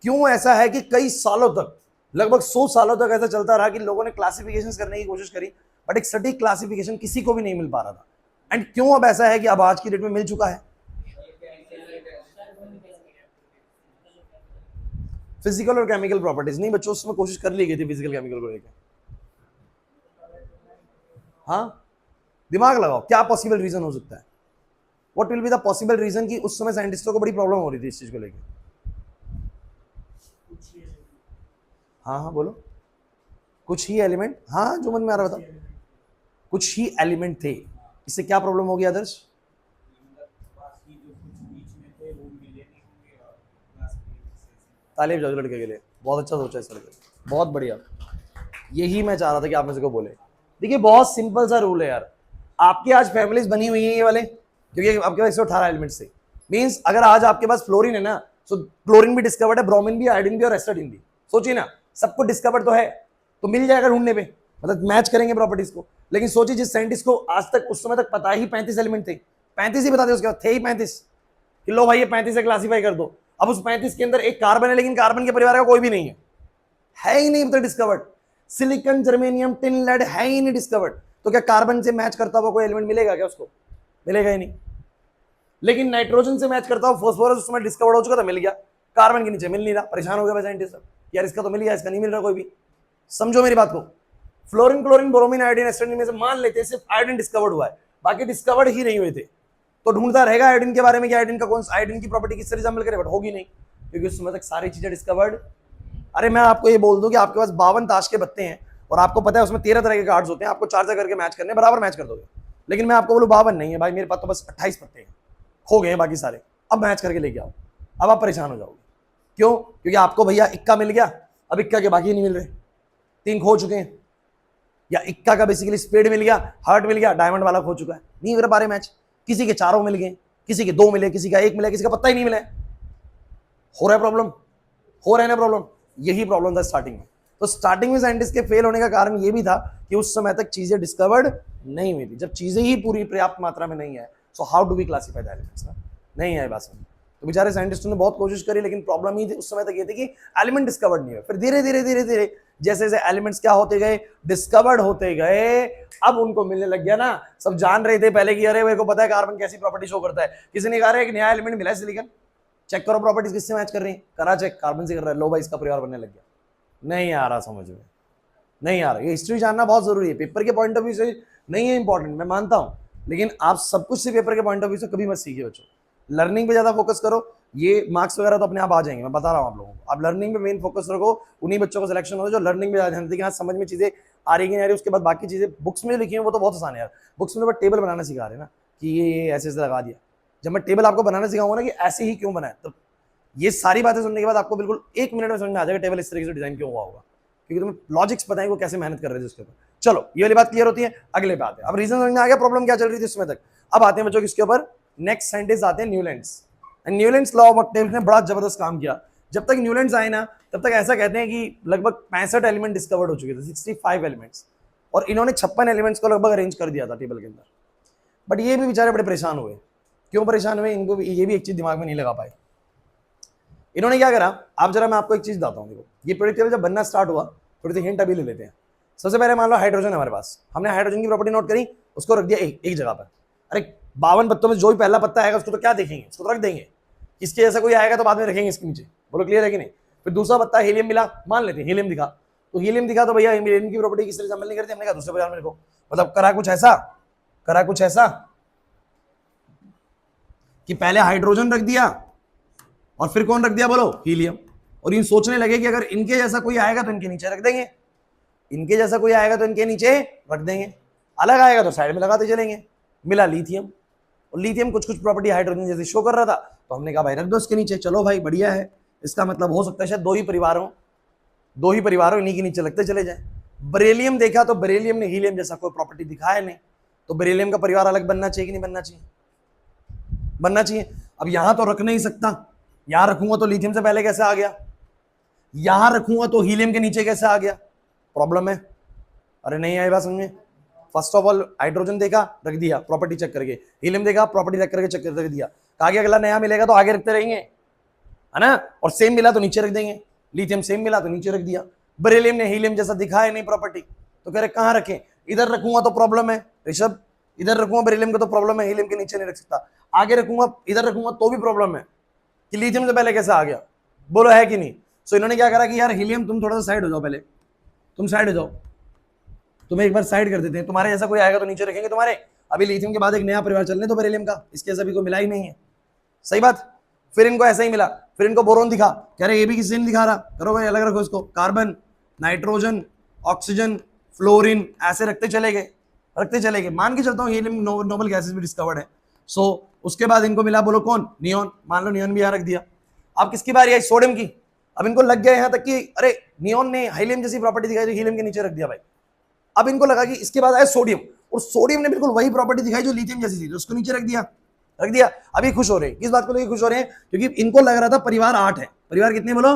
क्यों ऐसा है कि कई सालों तक, लगभग 100 सालों तक ऐसा चलता रहा कि लोगों ने क्लासिफिकेशंस करने की कोशिश करी बट एक सटीक क्लासिफिकेशन किसी को भी नहीं मिल पा रहा था, एंड क्यों अब ऐसा है कि अब आज की डेट में मिल चुका है? फिजिकल और केमिकल प्रॉपर्टीज नहीं बच्चों, उसमें कोशिश कर ली गई थी फिजिकल केमिकल को लेकर। हाँ, दिमाग लगाओ, क्या पॉसिबल रीजन हो सकता है? What will be the possible reason कि उस समय साइंटिस्टों को बड़ी प्रॉब्लम हो रही थी इस चीज को लेकर? हाँ हाँ बोलो, कुछ ही एलिमेंट, हाँ जो मन में आ रहा था, कुछ ही एलिमेंट थे, इससे क्या प्रॉब्लम हो गया आदर्श? तालिब जाओ लड़के के लिए, बहुत अच्छा सोचा इस लड़के, बहुत बढ़िया, यही मैं चाह रहा था कि आप में से को बोले। देखिए बहुत सिंपल सा रूल है यार, आपकी आज फैमिलीज बनी हुई है ये वाले, क्योंकि आपके पास 118 एलिमेंट्स थे, मींस अगर आज आपके पास फ्लोरीन है ना, तो क्लोरीन भी डिस्कवर्ड है, ब्रोमीन भी, आयोडीन भी और एस्टाडीन भी, सोचिए ना, सबको डिस्कवर तो है, तो मिल जाएगा ढूंढने पे, मतलब मैच करेंगे प्रॉपर्टीज को। लेकिन सोचिए जिस साइंटिस्ट को आज तक उस समय तक पता ही 35 एलिमेंट थे, 35 ही बता दे, उसके बाद थे ही 35 कि लो भाई ये 35 से क्लासीफाई कर दो। अब उस 35 के अंदर एक कार्बन है, लेकिन कार्बन के परिवार का कोई भी नहीं है ही नहीं अब तक discovered. Silicon, germanium, tin, lead है ही नहीं डिस्कवर्ड, तो क्या कार्बन से मैच करता हुआ कोई एलिमेंट मिलेगा क्या उसको? मिलेगा ही नहीं। लेकिन नाइट्रोजन से मैच करता हुआ फास्फोरस उस समय डिस्कवर्ड हो चुका था, मिल गया, कार्बन के नीचे मिल नहीं रहा, परेशान हो गया साइंटिस्ट यार, इसका तो मिल गया, इसका नहीं मिल रहा कोई भी। समझो मेरी बात को, फ्लोरीन, क्लोरीन, ब्रोमीन, आयोडीन, एस्टाडीन में से मान लेते हैं सिर्फ आयोडीन डिस्कवर्ड हुआ है, बाकी डिस्कवर्ड ही नहीं हुए थे, तो ढूंढता रहेगा आयोडीन के बारे में कि आयोडीन का कौन सा, आयोडीन की प्रॉपर्टी किससे रिजेंबल करे, बट होगी नहीं क्योंकि उस समय तक सारी चीजें डिस्कवर्ड। अरे मैं आपको ये बोल दूं कि आपके पास 52 ताश के पत्ते हैं और आपको पता है उसमें 13 तरह के कार्ड्स होते हैं, आपको 4 करके मैच करने, बराबर मैच कर दोगे। लेकिन मैं आपको बोलूं 52 नहीं है भाई, मेरे पास तो बस 28 पत्ते हैं, हो गए हैं बाकी सारे, अब मैच करके लेके आओ। अब आप परेशान हो जाओगे, क्यों? क्योंकि आपको भैया इक्का मिल गया, अब इक्का के बाकी नहीं मिल रहे, 3 खो चुके हैं, या इक्का का बेसिकली स्पेड मिल गया, हार्ट मिल गया, डायमंड वाला खो चुका है, नहीं कर पा रहे मैच, किसी के 4 मिल गए, किसी के 2 मिले, किसी का 1 मिला, किसी का पत्ता ही नहीं मिला, हो रहा है प्रॉब्लम, हो रहा है ना प्रॉब्लम, यही प्रॉब्लम था स्टार्टिंग में। तो स्टार्टिंग में साइंटिस्ट के फेल होने का कारण ये भी था कि उस समय तक चीजें डिस्कवर्ड नहीं हुई थी। जब चीजें ही पूरी पर्याप्त मात्रा में नहीं है, so how do we classify the elements? नहीं है बात समझ। तो बेचारे साइंटिस्टों ने बहुत कोशिश करी, लेकिन प्रॉब्लम ही थी उस समय तक ये थी कि एलिमेंट डिस्कवर्ड नहीं हुए। फिर धीरे धीरे धीरे धीरे जैसे जैसे एलिमेंट्स क्या होते गए, डिस्कवर्ड होते गए, अब उनको मिलने लग गया ना। सब जान रहे थे पहले कि अरे मेरे को पता है कार्बन कैसी प्रॉपर्टी शो करता है, किसी ने कहा एक नया एलिमेंट मिला है सिलिकॉन, चेक करो प्रॉपर्टीज किससे मैच कर रही है, करा चेक, कार्बन से कर रहा है, लो भाई इसका परिवार बनने लग गया। नहीं आ रहा समझ में, नहीं आ रहा। ये हिस्ट्री जानना बहुत जरूरी है, पेपर के पॉइंट ऑफ व्यू से नहीं है इंपॉर्टेंट, मैं मानता हूं, लेकिन आप सब कुछ से पेपर के पॉइंट ऑफ व्यू से कभी मत सीखिए बच्चों। लर्निंग पे ज्यादा फोकस करो, ये मार्क्स वगैरह तो अपने आप आ जाएंगे, मैं बता रहा हूं आप लोगों को। आप लर्निंग पे मेन फोकस रखो, उन्हीं बच्चों को सिलेक्शन हो जो लर्निंग में ध्यान देते हैं, समझ में चीजें आ रही है, उसके बाद बाकी चीजें बुक्स में लिखी है वो तो बहुत आसान है यार। बुक्स में तो टेबल बनाना सिखा रहे हैं ना कि ये ऐसे ऐसे लगा दिया। जब मैं टेबल आपको बनाना सिखाऊंगा ना कि ऐसे ही क्यों बनाए, तो ये सारी बातें सुनने के बाद आपको बिल्कुल 1 मिनट में समझ में आ जाएगा टेबल इस तरीके से डिजाइन क्यों हुआ होगा, क्योंकि तुम्हें लॉजिक्स पता है वो कैसे मेहनत कर रहे थे उसके ऊपर। चलो ये वाली बात क्लियर होती है। अगले बात है, अब रीजन समझ में आ गया प्रॉब्लम क्या चल रही थी इसमें तक। अब आते हैं बच्चों किसके ऊपर, नेक्स्ट साइंटिस्ट आते हैं Newlands. Newlands law of octaves ने बड़ा जबरदस्त काम किया। जब तक न्यूलैंड्स आए ना तब तक ऐसा कहते हैं कि लगभग 65 एलिमेंट डिस्कवर्ड हो चुके थे, 65 एलिमेंट्स, और इन्होंने 56 एलिमेंट्स को लगभग अरेंज कर दिया था टेबल के अंदर। बट ये भी बेचारे बड़े परेशान हुए। क्यों परेशान हुए, इनको ये भी एक चीज दिमाग में नहीं लगा पाए। इन्होंने क्या करा, आप जरा मैं आपको एक चीज बताता हूँ। देखो ये पीरियड टेबल जब बनना स्टार्ट हुआ, थोड़ी सी हिंट अभी ले लेते हैं। सबसे पहले मान लो हाइड्रोजन है हमारे पास, हमने हाइड्रोजन की प्रॉपर्टी नोट करी, उसको रख दिया एक जगह पर। अरे 52 पत्तों में जो भी पहला पत्ता आएगा उसको तो क्या देखेंगे, उसको तो रख देंगे। इसके जैसा कोई आएगा तो बाद में रखेंगे इसके नीचे। बोलो क्लियर है कि नहीं। फिर दूसरा पत्ता हीलियम मिला, मान लेते हैं हीलियम दिखा, तो हीलियम दिखा तो भैया हीलियम की प्रॉपर्टी किस तरह से अमल नहीं करती, हमने कहा दूसरे बाजार में रखो। मतलब करा कुछ ऐसा कि पहले हाइड्रोजन रख दिया और फिर कौन रख दिया, बोलो हीलियम। और इन सोचने लगे कि अगर इनके जैसा कोई आएगा तो इनके नीचे रख देंगे, इनके जैसा कोई आएगा तो इनके नीचे रख देंगे, अलग आएगा तो साइड में लगाते चलेंगे। मिला लिथियम, और लिथियम कुछ प्रॉपर्टी हाइड्रोजन जैसे शो कर रहा था, तो हमने कहा भाई रख दो इसके नीचे। चलो भाई बढ़िया है, इसका मतलब हो सकता है शायद दो ही परिवार हो, इन्हीं के नीचे लगते चले जाए। बेरिलियम देखा तो बेरिलियम ने हीलियम जैसा कोई प्रॉपर्टी दिखाया नहीं, तो बेरिलियम का परिवार अलग बनना चाहिए कि नहीं बनना चाहिए, बनना चाहिए। अब यहां तो रख नहीं सकता, यहां रखूंगा तो लिथियम से पहले कैसे आ गया, यहां रखूंगा तो हीलियम के नीचे कैसे आ गया, प्रॉब्लम है। अरे नहीं आई बात समझ में। फर्स्ट ऑफ ऑल हाइड्रोजन देखा, रख दिया प्रॉपर्टी चेक करके, हीलियम देखा प्रॉपर्टी रख करके चेक करके रख दिया, आगे अगला नया मिलेगा तो आगे रखते रहेंगे, है ना। और सेम मिला तो नीचे रख देंगे, लिथियम सेम मिला तो नीचे रख दिया। बेरिलियम ने हीलियम जैसा दिखाया नहीं प्रॉपर्टी, तो कह रहे कहां रखें, इधर रखूंगा तो प्रॉब्लम है ऋषभ, इधर रखूंगा बेरिलियम का तो प्रॉब्लम है, हीलियम के नीचे नहीं रख सकता। आगे रखूंगा इधर रखूंगा तो भी प्रॉब्लम है कि लिथियम से पहले कैसे आ गया, बोलो है कि नहीं। सो इन्होंने क्या करा कि यार हीलियम तुम थोड़ा सा साइड हो जाओ, पहले तुम साइड हो जाओ, तुम्हें एक बार साइड कर देते हैं, तुम्हारे जैसा कोई आएगा तो नीचे रखेंगे तुम्हारे। अभी लिथियम के बाद एक नया परिवार चलने तो बेरिलियम का, इसके जैसा भी कोई मिला ही नहीं है, सही बात। फिर इनको ऐसा ही मिला, फिर इनको बोरोन दिखा, कह रहे ये भी किसी ने दिखा रहा, करो भाई अलग रखो इसको, कार्बन, नाइट्रोजन, ऑक्सीजन, फ्लोरीन, ऐसे रखते चले गए। मान के चलता हूँ हीलियम नोबल गैसेस भी डिस्कवर्ड है। सो उसके बाद इनको मिला, बोलो कौन, नियोन। मान लो नियोन भी यहाँ रख दिया। अब किसकी बारी आई, सोडियम की। अब इनको लग गया यहाँ तक कि अरे नियोन ने हीलियम जैसी प्रॉपर्टी दिखाई जो हीलियम के नीचे रख दिया भाई। अब इनको लगा कि इसके बाद आया सोडियम, और सोडियम ने बिल्कुल वही प्रॉपर्टी दिखाई जो लिथियम जैसी थी, तो उसको नीचे रख दिया। अब ये खुश हो रहे हैं, किस बात को लेकर खुश हो रहे हैं, क्योंकि इनको लग रहा था परिवार 8 है। परिवार कितने बोलो,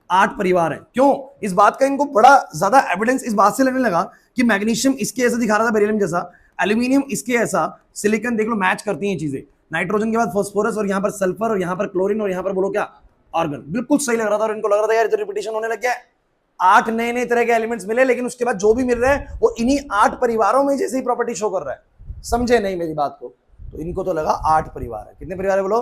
8 परिवार है। क्यों, इस बात का इनको बड़ा ज्यादा एविडेंस इस बात से लगने लगा कि मैग्नीशियम इसके ऐसा दिखा रहा था बेरिलियम जैसा, एल्यूमिनियम इसके ऐसा, सिलिकॉन देख लो मैच करती हैं चीजें, नाइट्रोजन के बाद फॉस्फोरस, और यहाँ पर सल्फर, और यहाँ पर क्लोरीन, और यहाँ पर बोलो क्या, आर्गन। बिल्कुल सही लग रहा था, और इनको लग रहा था यार रिपीटेशन होने लग गया है। 8 नए तरह के एलिमेंट्स मिले, लेकिन उसके बाद जो भी मिल रहा है वो इन्हीं 8 परिवारों में जैसे ही प्रॉपर्टी शो कर रहा है। समझे नहीं मेरी बात को, तो इनको तो लगा 8 परिवार है। कितने परिवार है बोलो।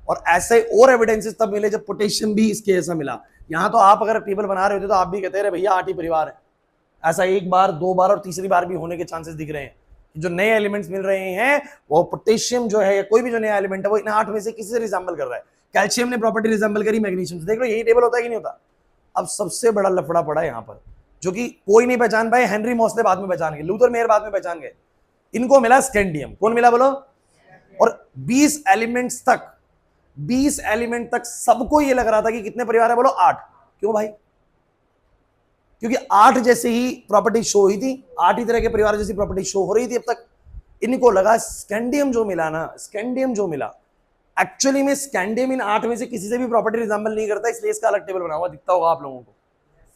और ऐसे और एविडेंसेस तब मिले जब पोटेशियम भी इसके ऐसा मिला। यहां तो आप अगर टेबल बना रहे होते तो आप भी कहते रहे भैया 8 ही परिवार है। ऐसा एक बार, 2 बार और तीसरी बार भी होने के चांसेस दिख रहे हैं। जो नए एलिमेंट्स मिल रहे हैं वो पोटेशियम जो है, कोई भी जो नया एलिमेंट है वो इन 8 में से किसी से रिजेंबल कर रहा है। कैल्शियम ने प्रॉपर्टी रिजेंबल करी मैग्नीशियम से, देख लो यही टेबल होता है कि नहीं होता। अब सबसे बड़ा लफड़ा पड़ा यहाँ पर, जो कि कोई नहीं पहचान पाए, हेनरी मोसले बाद में पहचान गए, लूथर मेयर बाद में पहचान गए। इनको मिला स्कैंडियम। कौन मिला बोलो। और 20 एलिमेंट तक सबको ये लग रहा था कि कितने परिवार है बोलो, 8। क्यों भाई, क्योंकि 8 जैसे ही प्रॉपर्टी शो हुई थी, 8 ही तरह के परिवार जैसी प्रॉपर्टी शो हो रही थी अब तक। इनको लगा स्कैंडियम जो मिला एक्चुअली में स्कैंडियम इन 8 में से किसी से भी प्रॉपर्टी रिजेंबल नहीं करता, इसलिए इसका अलग टेबल बना हुआ दिखता होगा आप लोगों को।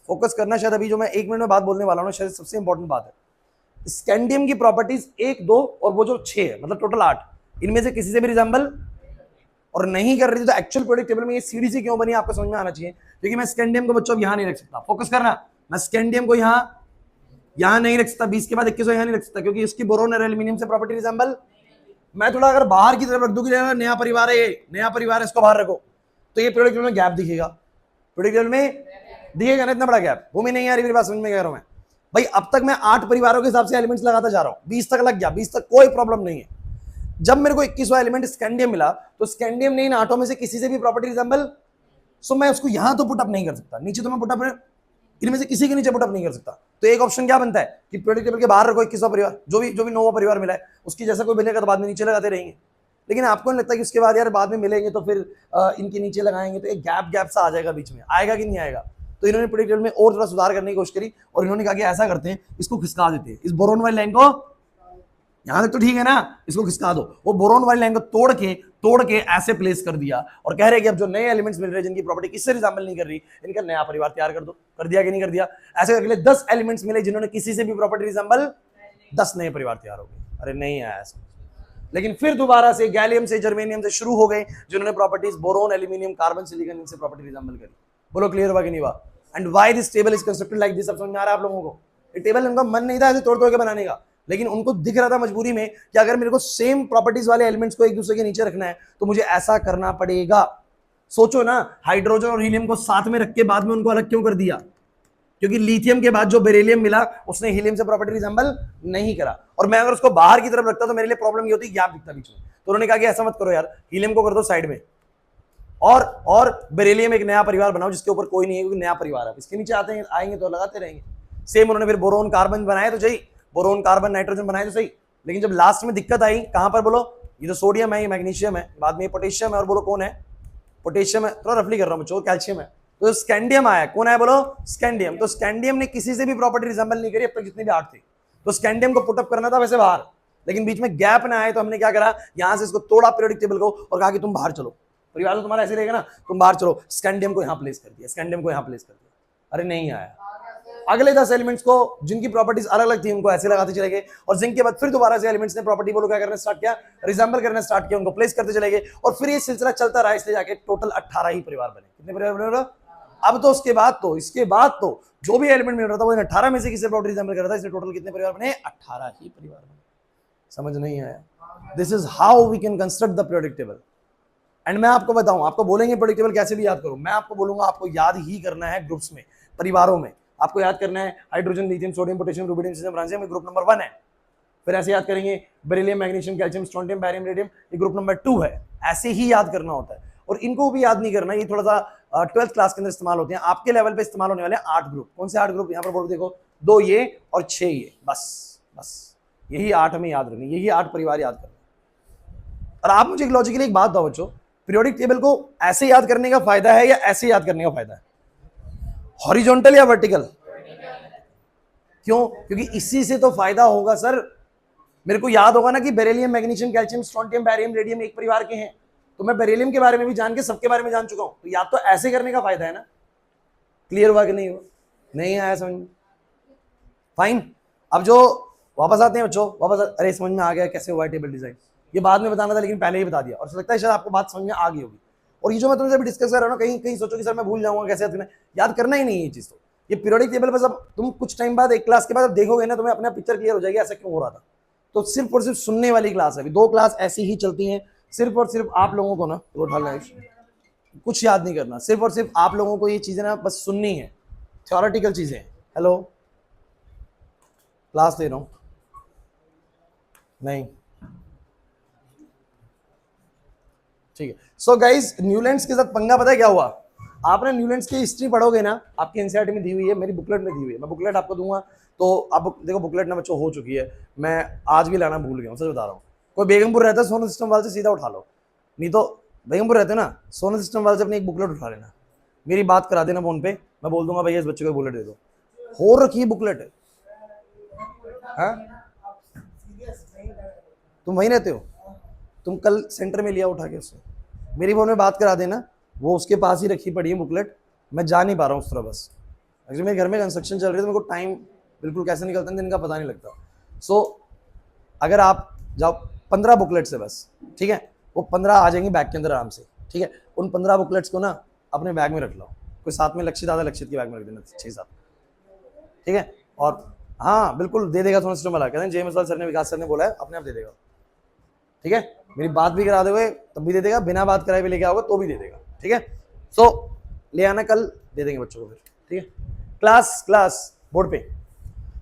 फोकस करना, शायद अभी जो मैं 1 मिनट में बात बोलने वाला हूं शायद सबसे इंपॉर्टेंट बात है। स्कैंडियम की प्रॉपर्टीज 1, 2 और वो जो 6 है, मतलब टोटल 8, इनमें से किसी से भी रिजेंबल और नहीं कर रही थी। तो एक्चुअल पीरियोडिक टेबल में ये सीडीसी क्यों बनी आपको समझ में आना चाहिए, क्योंकि मैं स्कैंडियम को बच्चों यहां नहीं रख सकता। फोकस करना, मैं स्कैंडियम को यहां नहीं रख सकता, 20 के बाद 21 यहां नहीं रख सकता, क्योंकि इसकी बोरोन और एल्यूमिनियम से प्रॉपर्टी रिजेंबल। मैं थोड़ा अगर बाहर की तरफ रख दूं कि नया परिवार है, ये नया परिवार है, इसको बाहर रखो, तो ये पीरियोडिक टेबल में गैप दिखेगा। पीरियोडिक टेबल में दिखेगा ना इतना बड़ा गैप। वो भी नहीं आ रही मेरी बात समझ में, कह रहा हूं मैं भाई। अब तक मैं 8 परिवारों के हिसाब से एलिमेंट्स लगाता जा रहा हूं, 20 तक लग गया, 20 तक कोई प्रॉब्लम नहीं है। जब मेरे को 21वां एलिमेंट स्कैंडियम मिला, तो स्कैंडियम ने इन 8 में से किसी से भी प्रॉपर्टी रिजेंबल, सो मैं उसको यहां तो पुटअप नहीं कर सकता, नीचे तो मैं पुटअप, इनमें से किसी के नीचे पुटअप नहीं कर सकता। तो एक ऑप्शन क्या बनता है कि पीरियोडिक टेबल के बाहर रखो 21वां परिवार, जो भी 9वां परिवार मिला है, उसकी जैसा कोई मिलेगा तो बाद में नीचे लगाते रहेंगे। लेकिन आपको नहीं लगता कि उसके बाद यार बाद में मिलेंगे तो फिर इनके नीचे लगाएंगे तो एक गैप गैप सा आ जाएगा बीच में, आएगा कि नहीं आएगा? तो इन्होंने प्रेडिक्ट टेबल में और थोड़ा सुधार करने की कोशिश करी और इन्होंने कहा कि ऐसा करते हैं, इसको खिसका देते हैं, इस बोरोन वाली लाइन को, यहां तक तो ठीक है ना, इसको खिसका दो। वो बोरोन वाली लाइन को तोड़ के ऐसे प्लेस कर दिया और कह रहे कि अब जो नए एलिमेंट्स मिल रहे हैं जिनकी प्रॉपर्टी किससे रिजेंबल नहीं कर रही, इनका नया परिवार तैयार कर दो। कर दिया कि नहीं कर दिया? ऐसे करके 10 एलिमेंट्स मिले जिन्होंने किसी से भी प्रॉपर्टी रिजेंबल, 10 नए परिवार तैयार हो गए। अरे नहीं आया ऐसा। लेकिन फिर दोबारा से गैलियम से जर्मेनियम से शुरू हो गए जिन्होंने properties boron, aluminium, carbon, silicon, इनसे प्रॉपर्टी रिजेंबल करी। बोलो क्लियर हुआ कि नहीं हुआ? And why this table is constructed like this, अब समझ में आ रहा है आप लोगों को? ये टेबल उनका मन नहीं था ऐसे तोड़ के बनाने का, लेकिन उनको दिख रहा था मजबूरी में कि अगर मेरे को सेम प्रॉपर्टीज वाले एलिमेंट्स को एक दूसरे के नीचे रखना है तो मुझे ऐसा करना पड़ेगा। सोचो ना, हाइड्रोजन और हीलियम को साथ में रख के बाद में उनको अलग क्यों कर दिया? क्योंकि लिथियम के बाद जो बेरिलियम मिला उसने हीलियम से प्रॉपर्टी रिजेंबल नहीं करा, और मैं अगर उसको बाहर की तरफ रखता तो मेरे लिए प्रॉब्लम ये होती, गैप दिखता बीच में। तो उन्होंने कहा कि ऐसा मत करो यार, हीलियम को कर दो साइड में, और बेरिलियम एक नया परिवार बनाओ जिसके ऊपर कोई नहीं है, क्योंकि नया परिवार है, इसके नीचे आएंगे तो लगाते रहेंगे। सेम उन्होंने फिर बोरोन कार्बन बनाए तो सही, बोरोन कार्बन नाइट्रोजन बनाए तो सही, लेकिन जब लास्ट में दिक्कत आई कहां पर, बोलो ये तो सोडियम है, ये मैग्नीशियम है, बाद में ये पोटेशियम है, और बोलो कौन है? पोटेशियम है, थोड़ा रफली कर रहा हूं बच्चों, कैल्शियम है, तो स्कैंडियम आया। कौन है बोलो? स्कैंडियम। तो स्कैंडियम ने किसी से भी प्रॉपर्टी रिजेंबल नहीं करी अब तक जितने भी आठ थे, तो स्कैंडियम को पुटअप करना था वैसे बाहर, लेकिन बीच में गैप ना आए तो हमने क्या करा, यहां से इसको तोड़ा पीरियोडिक टेबल को और कहा कि तुम बाहर चलो, परिवार तो तुम्हारा ऐसे रहेगा ना, तुम बाहर चलो। स्कैंडियम को यहां प्लेस कर दिया, स्कैंडियम को यहां प्लेस कर दिया। अरे नहीं आया। अगले 10 एलिमेंट्स को जिनकी प्रॉपर्टीज अलग अलग थी उनको ऐसे लगाते चले गए, और जिंक के बाद फिर दोबारा से एलिमेंट्स ने प्रॉपर्टी बोलो क्या करना स्टार्ट किया, रिजेंबल करना स्टार्ट किया, उनको प्लेस करते चले गए, और फिर ये सिलसिला चलता रहा, इसलिए जाके टोटल 18 ही परिवार बने। कितने परिवार बने? अब तो इसके बाद तो जो भी एलिमेंट मिल रहा था वो इन 18 में से किसी प्रॉपर्टी रिजेंबल कर रहा था, इसलिए टोटल कितने परिवार बने? 18 ही परिवार बने। समझ नहीं आया? This is how we can construct the periodic table. And मैं आपको बताऊं, आपको बोलेंगे पीरियोडिक टेबल कैसे भी याद करो, मैं आपको बोलूंगा आपको याद ही करना है ग्रुप्स में, परिवारों में आपको याद करना है hydrogen, lithium, sodium, potassium, rubidium, caesium, francium, ये ग्रुप नंबर 1 है। फिर ऐसे याद करेंगे beryllium, magnesium, calcium, strontium, barium, radium, ये ग्रुप नंबर 2 है। ऐसे ही याद करना होता है, और इनको भी याद नहीं करना, ये थोड़ा सा 12th क्लास के अंदर इस्तेमाल होते हैं। आपके लेवल पे इस्तेमाल होने वाले 8 ग्रुप। कौन से 8 ग्रुप? यहाँ पर बोलो देखो, 2 ये और 6 ये, बस यही 8 हमें याद रखनी, यही 8 परिवार याद करना। और आप मुझे लॉजिकली एक बात बताओ बच्चों, पीरियोडिक टेबल को ऐसे याद करने का फायदा है या ऐसे याद करने का फायदा है? हॉरिजॉन्टल या वर्टिकल? क्यों? क्योंकि इसी से तो फायदा होगा सर। मेरे को याद होगा ना कि beryllium, magnesium, calcium, strontium, barium, radium एक परिवार के हैं, तो मैं बेरिलियम के बारे में भी जान के सबके बारे में जान चुका हूं, तो याद तो ऐसे करने का फायदा है ना। क्लियर हुआ कि नहीं हुआ? नहीं आया समझ में? फाइन। अब जो वापस आते हैं बच्चों, अरे समझ में आ गया कैसे हुआ टेबल डिजाइन, ये बाद में बताना था लेकिन पहले ही बता दिया, और लगता है शायद आपको बात समझ में आ गई होगी। और ये जो मैं तुमसे अभी डिस्कस कर रहा हूं ना, कहीं सोचो कि सर मैं भूल जाऊंगा कैसे, याद करना ही नहीं है ये चीज। तो ये पीरियोडिक टेबल बस अब तुम कुछ टाइम बाद, एक क्लास के बाद देखोगे ना, तुम्हें अपना पिक्चर क्लियर हो जाएगी ऐसा क्यों हो रहा था। तो सिर्फ और सिर्फ सुनने वाली क्लास है, अभी 2 क्लास ऐसी ही चलती हैं, सिर्फ और सिर्फ आप लोगों को ना वो ढालना, कुछ याद नहीं करना, सिर्फ और सिर्फ आप लोगों को ये चीजें ना बस सुननी है, थ्योरेटिकल चीजें। हेलो, क्लास दे रहा हूं नहीं, ठीक है। सो गाइस, न्यूलैंड्स के साथ पंगा पता है क्या हुआ? आपने न्यूलैंड्स की हिस्ट्री पढ़ोगे ना, आपकी एनसीईआरटी में दी हुई है, मेरी बुकलेट में दी हुई है, मैं बुकलेट आपको दूंगा, तो आप देखो बुकलेट ना बच्चों हो चुकी है, मैं आज भी लाना भूल गया हूँ, सच बता रहा हूँ। कोई बेगमपुर रहता है सोनल सिस्टम वाले से सीधा उठा लो, नहीं तो बेगमपुर रहते ना, सोनल सिस्टम वाले से अपनी एक बुकलेट उठा लेना, मेरी बात करा देना फोन पे, मैं बोल दूंगा भैया इस बच्चे को बुकलेट दे दो, हो रखी है बुकलेट। हाँ, तुम वहीं रहते हो? तुम कल सेंटर में लिया उठा के उससे, मेरी फोन में बात करा देना, वो उसके पास ही रखी पड़ी है बुकलेट, मैं जा नहीं पा रहा हूँ उस तरह, बस एक्चुअली मेरे घर में कंस्ट्रक्शन चल रही है तो मेरे को टाइम बिल्कुल कैसे निकलता है दिन का पता नहीं लगता। सो अगर आप जाओ 15 बुकलेट से बस, ठीक है, वो 15 आ जाएंगी बैग के अंदर आराम से, ठीक है। उन 15 बुकलेट्स को ना अपने बैग में रख लो, कोई साथ में लक्षित आधा लक्षित की बैग में रख देना 6-7, ठीक है। और हाँ बिल्कुल दे देगा सोनल सिस्टम वाला, कहते हैं जेएमएस सर ने, विकास सर ने बोला है, अपने आप दे देगा, ठीक है। मेरी बात भी करा दोगे तब भी दे देगा, बिना बात कराए भी लेके आओगे तो भी दे देगा, ठीक है। सो ले आना, कल दे देंगे बच्चों को फिर, ठीक है। क्लास बोर्ड पे।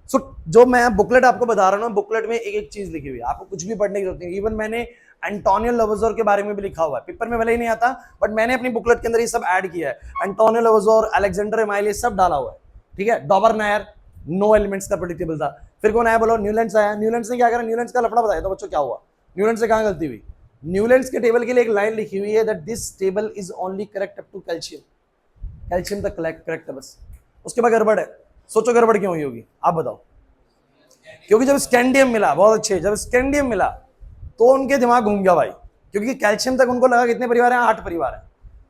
सो जो मैं बुकलेट आपको बता रहा हूँ, बुकलेट में एक एक चीज लिखी हुई है, आपको कुछ भी पढ़ने की जरूरत नहीं। इवन मैंने एंटोनियो लावज़ोर के बारे में भी लिखा हुआ है, पेपर में भले ही नहीं आता, बट मैंने अपनी बुकलेट के अंदर ये सब ऐड किया है। एंटोनियो लावज़ोर, अलेक्जेंडर एमाइल, ये सब डाला हुआ है, ठीक है। डॉबरनायर नो एलिमेंट्स का प्रेडिक्टेबल था। फिर कौन आया बोलो? न्यूलैंड्स आया। न्यूलैंड्स ने क्या करा? न्यूलैंड्स का लफड़ा बताया तो बच्चों क्या हुआ, न्यूलैंड्स से कहाँ गलती हुई? न्यूलैंड्स के टेबल के लिए एक लाइन लिखी हुई है that this table is only correct up to calcium, calcium तक करेक्ट है बस, उसके बाद गड़बड़ है। सोचो गड़बड़ क्यों हुई होगी, आप बताओ। क्योंकि जब स्कैंडियम मिला, बहुत अच्छे, जब स्कैंडियम मिला तो उनके दिमाग घूम गया भाई, क्योंकि कैल्शियम तक उनको लगा कितने परिवार हैं, 8 परिवार हैं।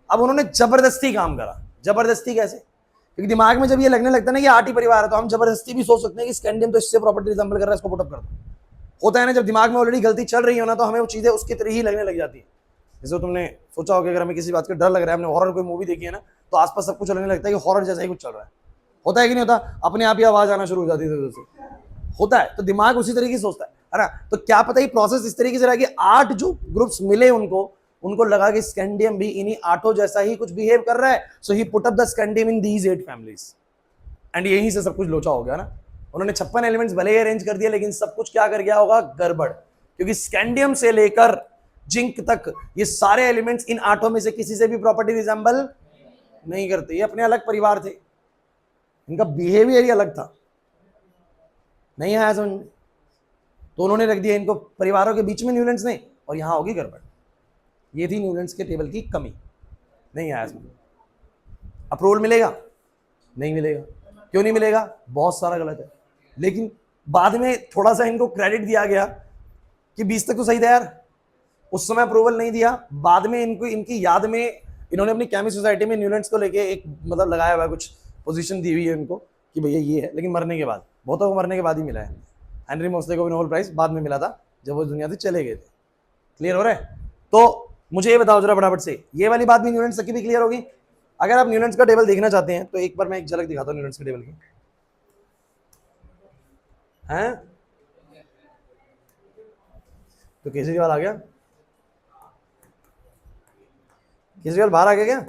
अब उन्होंने जबरदस्ती काम करा। जबरदस्ती कैसे? क्योंकि दिमाग में जब ये लगने लगता है ना कि 8 ही परिवार है, तो हम जबरदस्ती भी सोच सकते हैं कि स्कैंडियम तो इससे प्रॉपर्टी रिजेंबल कर रहा है, इसको पुट अप कर दो। होता है ना, जब दिमाग में ऑलरेडी गलती चल रही हो ना, तो हमें वो चीजें उसकी तरह ही लगने लग जाती है। जैसे तुमने सोचा होगा, अगर हमें किसी बात का डर लग रहा है, हमने हॉरर कोई मूवी देखी है ना, तो आसपास सब कुछ लगने लगता है कि हॉरर जैसा ही कुछ चल रहा है। होता है कि नहीं होता? अपने आप ही आवाज आना शुरू हो जाती है, होता है। तो दिमाग उसी तरीके से सोचता है ना। तो क्या पता ही प्रोसेस इस तरीके से रहा कि 8 जो ग्रुप्स मिले उनको लगा कि स्कैंडियम भी इन्हीं 8 जैसा ही कुछ बिहेव कर रहा है, so he put up the scandium in these 8 families, and यहीं से सब कुछ लोचा हो गया ना। उन्होंने 56 एलिमेंट्स भले ही अरेंज कर दिया, लेकिन सब कुछ क्या कर गया होगा, गड़बड़। क्योंकि स्कैंडियम से लेकर जिंक तक ये सारे एलिमेंट्स इन 8 में से किसी से भी प्रॉपर्टी रिजेंबल नहीं करते। ये अपने अलग परिवार थे, इनका बिहेवियर ही अलग था, नहीं आया समझ में। तो उन्होंने रख दिया इनको परिवारों के बीच में न्यूलैंड्स ने, और यहां होगी गड़बड़। ये थी न्यूलैंड्स के टेबल की कमी, नहीं आया समझ में। अप्रूवल मिलेगा? नहीं मिलेगा। क्यों नहीं मिलेगा? बहुत सारा गलत है। लेकिन बाद में थोड़ा सा इनको क्रेडिट दिया गया कि 20 तक तो सही था यार, उस समय अप्रूवल नहीं दिया। बाद में इनको इनकी याद में इन्होंने अपनी केमिस्ट सोसाइटी में न्यूलैंड्स को लेके एक मतलब लगाया हुआ, कुछ पोजीशन दी हुई है इनको कि भैया ये है। लेकिन मरने के बाद, बहुतों को मरने के बाद ही मिला है। हेनरी मोस्ले को भी नोबेल प्राइज बाद में मिला था, जब वो दुनिया से चले गए थे। क्लियर हो रहा है? तो मुझे ये बताओ जरा फटाफट से, ये वाली बात भी न्यूलैंड्स तक की भी क्लियर होगी। अगर आप न्यूलैंड्स का टेबल देखना चाहते हैं तो एक बार मैं एक झलक दिखाता हूँ न्यूलैंड्स के टेबल की। हैं? तो केजरीवाल आ गया? केजरीवाल बाहर आ गया क्या?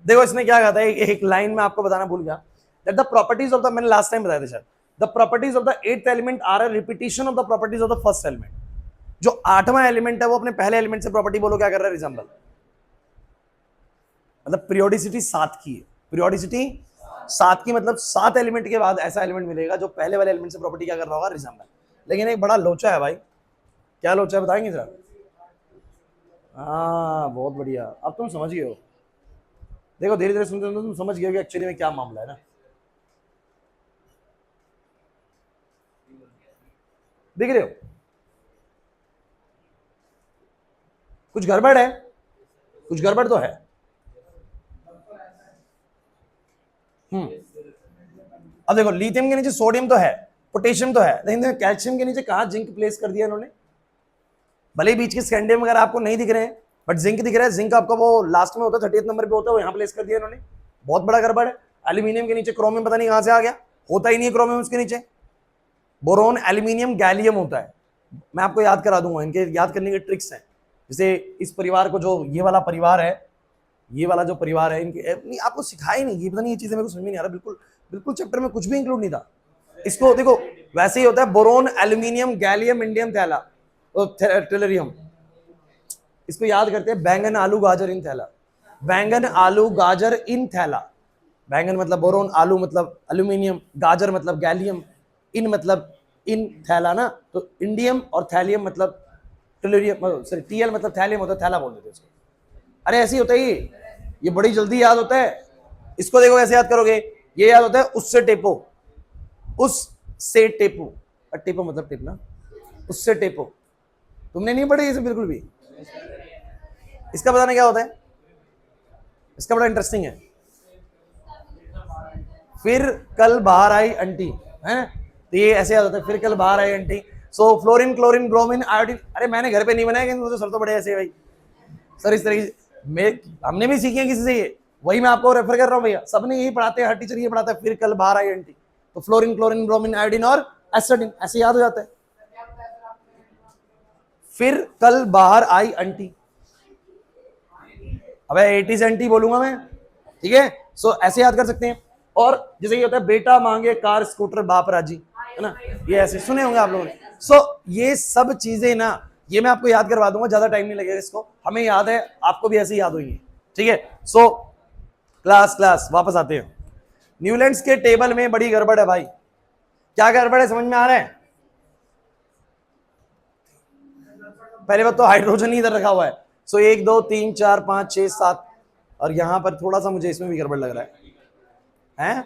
देखो इसने क्या कहा था, एक लाइन में आपको बताना भूल गया, that the properties of the, मैंने लास्ट टाइम बताया था शायद, the properties of the 8th element are a repetition of the properties of the first element. जो 8वां एलिमेंट है वो अपने पहले एलिमेंट से प्रॉपर्टी बोलो क्या कर रहा है, रिजेंबल। मतलब पीरियोडिसिटी 7 की है, पीरियोडिसिटी 7 की, मतलब 7 एलिमेंट के बाद ऐसा एलिमेंट मिलेगा जो पहले वाले एलिमेंट से प्रॉपर्टी क्या कर रहा होगा, रिजेंबल। लेकिन एक बड़ा लोचा है भाई। क्या लोचा है बताएंगे जरा? हाँ बहुत बढ़िया, अब तुम समझ गए हो। देखो धीरे धीरे सुनते सुनते तुम समझ गए हो कि एक्चुअली में क्या मामला है ना। देख रहे हो कुछ गड़बड़ है, कुछ गड़बड़ तो है। अब देखो लिथियम के नीचे सोडियम तो है, पोटेशियम तो है, लेकिन कैल्शियम के नीचे कहां जिंक प्लेस कर दिया इन्होंने। भले ही बीच के स्कैंडियम वगैरह आपको नहीं दिख रहे हैं, बट जिंक दिख रहा है। जिंक आपका वो लास्ट में होता है, 30th नंबर पे होता है, वो यहाँ प्लेस कर दिया इन्होंने। बहुत बड़ा गड़बड़ है। एल्यूमिनियम के नीचे क्रोमियम पता नहीं कहां से आ गया, होता ही नहीं है क्रोमियम उसके नीचे। बोरोन, एल्यूमिनियम, गैलियम होता है। मैं आपको याद करा दूंगा, इनके याद करने के ट्रिक्स हैं। जैसे इस परिवार को, जो ये वाला परिवार है, ये वाला जो परिवार है, इनके नहीं आपको सिखाया नहीं, ये पता नहीं, ये चीजें मेरे को समझ में नहीं आ रहा। बिल्कुल बिल्कुल चैप्टर में कुछ भी इंक्लूड नहीं था। इसको देखो वैसे ही होता है, बोरोन, एल्यूमिनियम, गैलियम, इंडियम थैला, टेलरियम। इसको याद करते हैं, बैंगन आलू गाजर इन थैला। बैंगन आलू गाजर इन थैला। बैंगन मतलब बोरोन, आलू मतलब एल्यूमिनियम, गाजर मतलब गैलियम, इन मतलब इन थैला ना। तो इंडियम और थैलियम मतलब टेलरियम, सॉरी टीएल मतलब थैलियम होता है, थैला बोल देते हैं उसको। अरे ऐसे ही होता है ये बड़ी जल्दी याद होता है। इसको देखो कैसे याद करोगे, ये याद होता है उससे टेपो, उससे टेपो। टेपो मतलब टेप ना, उससे टेपो। तुमने नहीं पढ़ी इसे बिल्कुल भी। इसका बताना क्या होता है, इसका बड़ा इंटरेस्टिंग है। फिर कल बाहर आई आंटी, है तो ये ऐसे याद होता है, फिर कल बाहर आई आंटी। सो फ्लोरीन, क्लोरीन, ब्रोमीन, आयोडीन। अरे मैंने घर पे नहीं बनाया, मुझे सर तो बड़े ऐसे भाई सर इस तरीके से हमने भी सीखे किसी से, ये वही मैं आपको रेफर कर रहा हूँ भैया। सबने यही पढ़ाते हैं, हर टीचर ये पढ़ाता है, फिर कल बाहर आई आंटी। तो फ्लोरीन, क्लोरीन, ब्रोमीन, आयोडीन और एसिडिन, ऐसे याद हो जाता है। फिर कल बाहर आई आंटी, अबे 80 से आंटी बोलूंगा मैं, ठीक है। सो ऐसे याद कर सकते हैं। और जैसे ये होता है, बेटा मांगे कार स्कूटर बाप राजी, है ना, ये ऐसे सुने होंगे आप लोगों ने। सो ये सब चीजें ना, ये मैं आपको याद करवा दूंगा, ज्यादा टाइम नहीं लगेगा इसको, हमें याद है, आपको भी ऐसे याद होगी, ठीक है। सो क्लास वापस आते हैं। न्यूलैंड्स के टेबल में बड़ी गड़बड़ है भाई। क्या गड़बड़ है, समझ में आ रहा है? पहले बात तो हाइड्रोजन ही इधर रखा हुआ है, सो 1 2 3 4 5 6 7, और यहां पर थोड़ा सा मुझे इसमें भी गड़बड़ लग रहा है?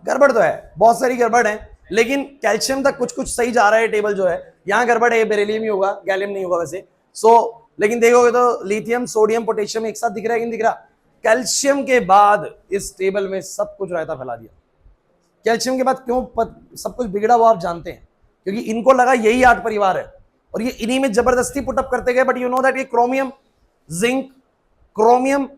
गड़बड़ तो है, बहुत सारी गड़बड़ है, लेकिन कैल्शियम तक कुछ कुछ सही जा रहा है टेबल जो है। यहां गड़बड़ है, बेरिलियम ही होगा, गैलियम नहीं होगा वैसे। लेकिन देखोगे तो लिथियम सोडियम पोटेशियम एक साथ दिख रहा है कि नहीं दिख रहा? कैल्शियम के बाद इस टेबल में सब कुछ रायता फैला दिया। कैल्शियम के बाद क्यों सब कुछ बिगड़ा वो आप जानते हैं, क्योंकि इनको लगा यही 8 परिवार है और ये इन्हीं में जबरदस्ती पुटअप करते गए। बट यू नो दैट ये क्रोमियम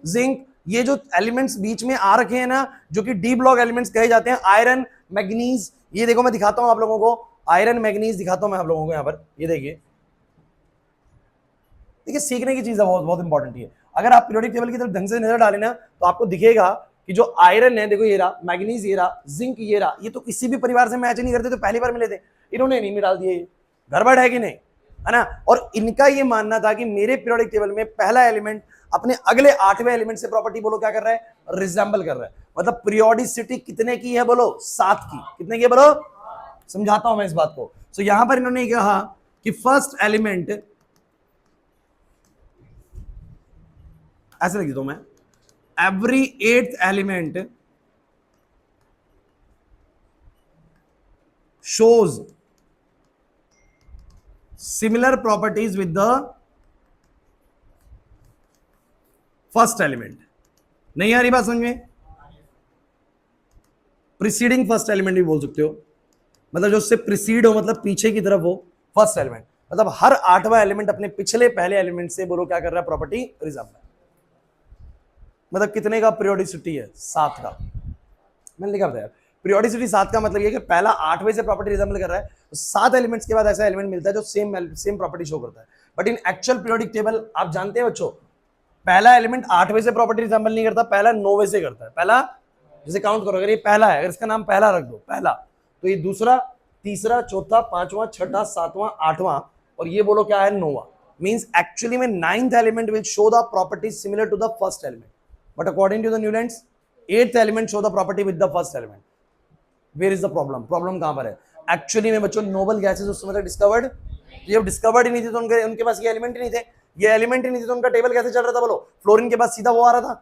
जिंक ये जो एलिमेंट्स बीच में आ रखे हैं ना, जो कि डी ब्लॉक एलिमेंट्स कहे जाते हैं, आयरन मैग्नीज, ये देखो मैं दिखाता हूं आप लोगों को, आयरन मैग्नीज दिखाता हूं मैं आप लोगों को। यहां पर ये देखिए सीखने की चीज है, बहुत बहुत इंपॉर्टेंट है। अगर आप पीरियोडिक टेबल की तरफ ढंग से नजर डालें ना, तो आपको दिखेगा कि जो आयरन है, देखो ये रहा, मैग्नीज ये रहा, जिंक ये रहा, ये तो किसी भी परिवार से मैच नहीं करते, तो पहली बार मिले थे, इन्होंने नहीं में डाल दिए। गड़बड़ है कि नहीं, है ना? और इनका ये मानना था कि मेरे पीरियोडिक टेबल में पहला एलिमेंट अपने अगले 8वें एलिमेंट से प्रॉपर्टी बोलो क्या कर रहा है, रिजेंबल कर रहा है। मतलब पीरियोडिसिटी कितने की है बोलो, 7 की। कितने की बोलो, समझाता हूं मैं इस बात को। सो यहां पर इन्होंने कहा कि फर्स्ट एलिमेंट, ऐसे लिख देता हूं मैं, every 8th element shows similar properties with the first element। नहीं आ रही बात समझ में? प्रीसीडिंग फर्स्ट एलिमेंट भी बोल सकते हो, मतलब जो उससे प्रीसीड हो, मतलब पीछे की तरफ हो, फर्स्ट एलिमेंट। मतलब हर 8वां एलिमेंट अपने पिछले पहले एलिमेंट से बोलो क्या कर रहा है, प्रॉपर्टी रिजेंबल। मतलब कितने का पीरियोडिसिटी है, 7 का। मैंने लिखा था यार, पीरियोडिसिटी 7 का मतलब ये कि पहला 8वें से प्रॉपर्टी रिजेंबल कर रहा है, तो 7 एलिमेंट्स के बाद ऐसा एलिमेंट मिलता है जो सेम प्रॉपर्टी शो करता है। But in actual periodic table आप जानते हैं बच्चों, पहला एलिमेंट 8वें से प्रॉपर्टी रिजेंबल नहीं करता, पहला 9वें से करता है। पहला जैसे काउंट करो, अगर ये पहला है, अगर इसका नाम पहला रख दो, पहला, तो ये दूसरा, तीसरा, चौथा, 5वां, 6ठा, 7वां, 8वां, और ये बोलो क्या है, 9वां। मींस एक्चुअली में 9th element will show the property similar to the first element, but according to the Newlands 8th element show the property with the first element. Where is the problem? Problem कहां पर है? एक्चुअली में बच्चों नोबल गैसेस उस समय तक डिस्कवर्ड, ये डिस्कवर्ड ही नहीं थे, तो उनके पास ये एलिमेंट ही नहीं थे, ये एलिमेंट ही नहीं थे, तो उनका टेबल कैसे चल रहा था बोलो? फ्लोरीन के बाद सीधा वो आ रहा था।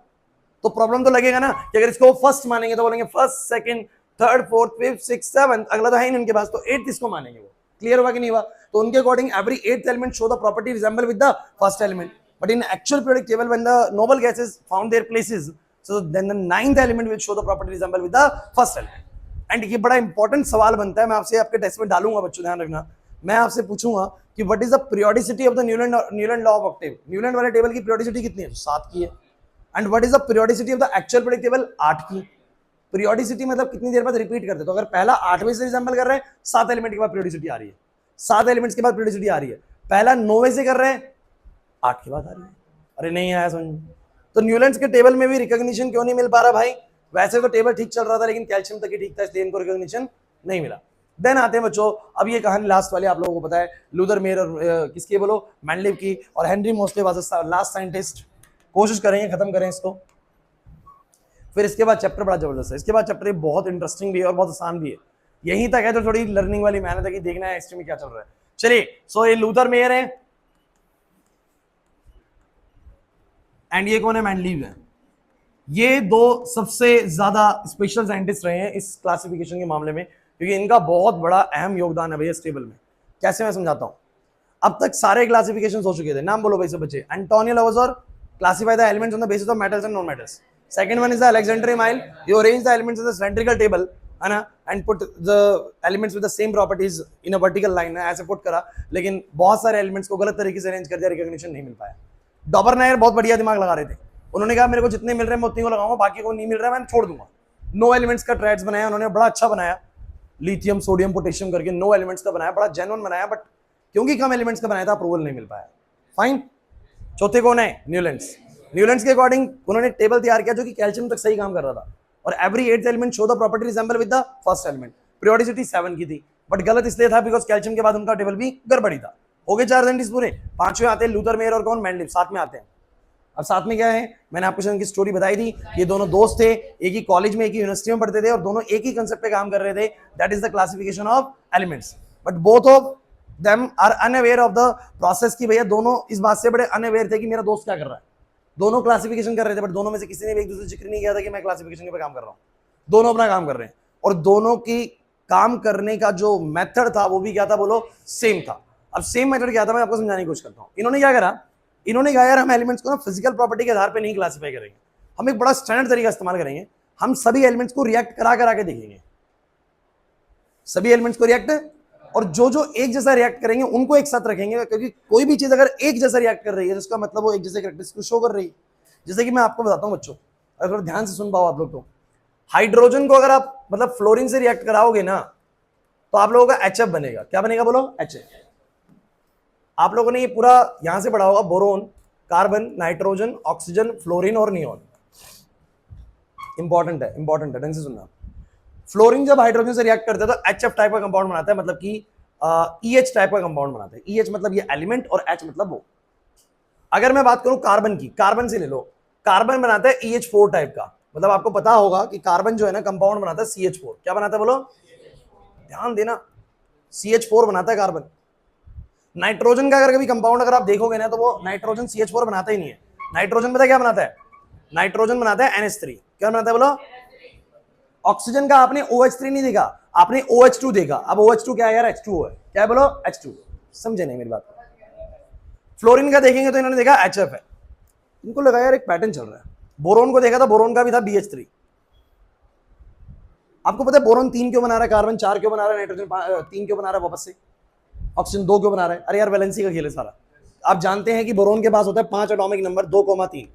तो प्रॉब्लम तो लगेगा ना कि अगर इसको फर्स्ट मानेंगे तो बोलेंगे first, second, third, fourth, fifth, six, seventh, अगला तो है ही उनके पास, तो 8th इसको मानेंगे वो। क्लियर हुआ कि नहीं हुआ? तो उनके according every 8th element show the property resemble with the first element, but in actual periodic table when the noble gases found their places, so then the 9th element will show the property resemble with the first element। And ये बड़ा इंपॉर्टेंट सवाल बनता है, मैं आपसे आपके टेस्ट में डालूंगा बच्चों, ध्यान रखना। मैं आपसे पूछूंगा कि what is the periodicity of the Newland law of octave. Newland वाले टेबल की पीरियोडिसिटी कितनी है? 7 की है। And what is the periodicity of the actual periodic table? 8 की। पीरियोडिसिटी मतलब कितनी देर बाद रिपीट करते, तो अगर पहला 8वें से रिजेंबल कर रहा है, 7 एलिमेंट के बाद पीरियोडिसिटी आ रही है, 7 एलिमेंट्स के बाद पीरियोडिसिटी आ रही है। पहला 9वें से कर रहे हैं, 8 के बाद आ रही है। अरे नहीं आया समझ? तो न्यूलैंड्स के टेबल में भी रिकॉग्निशन क्यों नहीं मिल पा रहा भाई? वैसे तो टेबल ठीक चल रहा था, लेकिन कैल्शियम तक ही ठीक था, इसलिए इनको रिकॉग्निशन नहीं मिला। देन आते हैं बच्चों, अब ये कहानी लास्ट वाली आप लोगों को पता है, लूथर मेयर और किसकी बोलो, मेंडलीव की, और Henry Moseley was the last scientist. कोशिश करेंगे खत्म करें इसको। फिर इसके बाद चैप्टर बड़ा जबरदस्त है, इसके बाद चैप्टर बहुत इंटरेस्टिंग भी है और बहुत आसान भी है। यहीं तक है तो थोड़ी लर्निंग वाली मेहनत है कि देखना है हिस्ट्री में क्या चल रहा है। चलिए, सो ये लूथर मेयर है एंड ये कौन है? मेंडलीव है। ये दो सबसे ज्यादा स्पेशल साइंटिस्ट रहे हैं इस क्लासिफिकेशन के मामले में, क्योंकि इनका बहुत बड़ा अहम योगदान है भैया इस टेबल में। कैसे मैं समझाता हूं। अब तक सारे क्लासिफिकेशन हो चुके थे, नाम बोलो भाई सब बच्चे। Antonio Lavoisier classify the elements on the basis of metals and non metals. Second one is the Alexander Mile, you arrange the elements in the cylindrical table, है ना, and put the elements with the same properties in a vertical line, ऐसे पुट करा, लेकिन बहुत सारे एलिमेंट्स को गलत तरीके से अरेंज कर दिया, रिकॉग्निशन नहीं मिल पाया। डॉबरनायर बहुत बढ़िया दिमाग लगा रहे थे, उन्होंने कहा मेरे को जितने मिल रहे हैं मैं उतनी को लगाऊंगा, बाकी को नहीं मिल रहा है मैं छोड़ दूंगा। 9 एलिमेंट्स का ट्रायड्स बनाया उन्होंने, बड़ा अच्छा बनाया, लिथियम सोडियम पोटेशियम करके 9 एलिमेंट्स का बनाया, बड़ा जेन्युइन बनाया, बट क्योंकि कम एलिमेंट्स का बनाया था अप्रूवल नहीं मिल पाया। फाइन। चौथे कौन है? न्यूलैंड्स। न्यूलैंड्स के अकॉर्डिंग उन्होंने टेबल तैयार किया जो कि कैल्शियम तक सही काम कर रहा था, और every 8th element show the property resemble with the first element. Periodicity 7 की थी, बट गलत इसलिए था बिकॉज कैल्शियम के बाद उनका टेबल भी गड़बड़ी था। हो गए 4 साइंटिस्ट पूरे। 5वें आते हैं लूथर मेयर और कौन? मेंडलीव। 7 में आते हैं अब साथ में क्या है, मैंने आपको इनकी स्टोरी बताई थी, ये दोनों दोस्त थे, एक ही कॉलेज में एक ही यूनिवर्सिटी में पढ़ते थे और दोनों एक ही कंसेप्ट पे काम कर रहे थे, that is the classification of elements. But both of them are unaware of the process की भैया दोनों इस बात से बड़े अनअवेयर थे कि मेरा दोस्त क्या कर रहा है। दोनों क्लासिफिकेशन कर रहे थे, बट दोनों में से किसी ने भी एक दूसरे से जिक्र नहीं किया था कि मैं क्लासिफिकेशन पे काम कर रहा हूँ। दोनों अपना काम कर रहे हैं और दोनों की काम करने का जो मेथड था वो भी क्या था, बोलो, सेम था। अब सेम मेथड क्या था, मैं आपको समझाने की कोशिश करता हूँ। इन्होंने क्या करा, इन्होंने कहा यार हम एलिमेंट्स को ना फिजिकल प्रॉपर्टी के आधार पे नहीं क्लासिफाई करेंगे, हम एक बड़ा स्टैंडर्ड तरीका इस्तेमाल करेंगे, हम सभी एलिमेंट्स को रिएक्ट करा करा के देखेंगे, सभी एलिमेंट्स को रिएक्ट, और जो जो एक जैसा रिएक्ट करेंगे उनको एक साथ रखेंगे, क्योंकि कोई भी चीज अगर एक जैसा रिएक्ट कर रही है तो उसका मतलब वो एक जैसे कैरेक्टरिस्टिक को शो कर रही है। जैसे कि मैं आपको बताता हूँ बच्चों, अगर ध्यान से सुन पाओ आप लोग, तो हाइड्रोजन को अगर आप मतलब फ्लोरीन से रिएक्ट कराओगे ना तो आप लोगों का HF बनेगा। क्या बनेगा बोलो, HF। आप लोगों ने ये पूरा यहां से पढ़ा होगा, boron, carbon, nitrogen, oxygen, fluorine और नियोन। इंपॉर्टेंट है, इंपॉर्टेंट है, ढंग से सुनना। फ्लोरीन जब हाइड्रोजन से रिएक्ट करता है तो HF टाइप का कंपाउंड बनाता है, मतलब कि EH टाइप का कंपाउंड बनाता है। EH मतलब ये एलिमेंट और H मतलब वो। अगर मैं बात करूं कार्बन की, कार्बन से ले लो, कार्बन बनाता है EH4 टाइप का, मतलब आपको पता होगा कि कार्बन जो है ना कंपाउंड बनाता है CH4। क्या बनाता है बोलो, ध्यान देना, CH4 बनाता है कार्बन। नाइट्रोजन का अगर कभी कंपाउंड अगर आप देखोगे ना तो वो नाइट्रोजन CH4 बनाता ही नहीं है। नाइट्रोजन पता क्या बनाता है, नाइट्रोजन बनाता है NH3। क्या बनाता है बोलो, ऑक्सीजन का आपने OH3 नहीं देखा, आपने OH2 देखा। अब OH2 क्या है यार, H2O है। क्या है बोलो, H2। समझे नहीं मेरी बात। फ्लोरीन का देखेंगे तो इन्होंने देखा HF है, इनको लगा यार एक पैटर्न चल रहा है। बोरोन को देखा था, बोरोन का भी था BH3। आपको पता है बोरोन 3 क्यों बना रहा है, कार्बन 4 क्यों बना रहा है, नाइट्रोजन 3 क्यों बना रहा है वापस से, ऑक्सीजन 2 क्यों बना रहा है? अरे यार वैलेंसी का खेल है सारा। आप जानते हैं कि बोरोन के पास होता है 5 एटॉमिक नंबर, 2,3।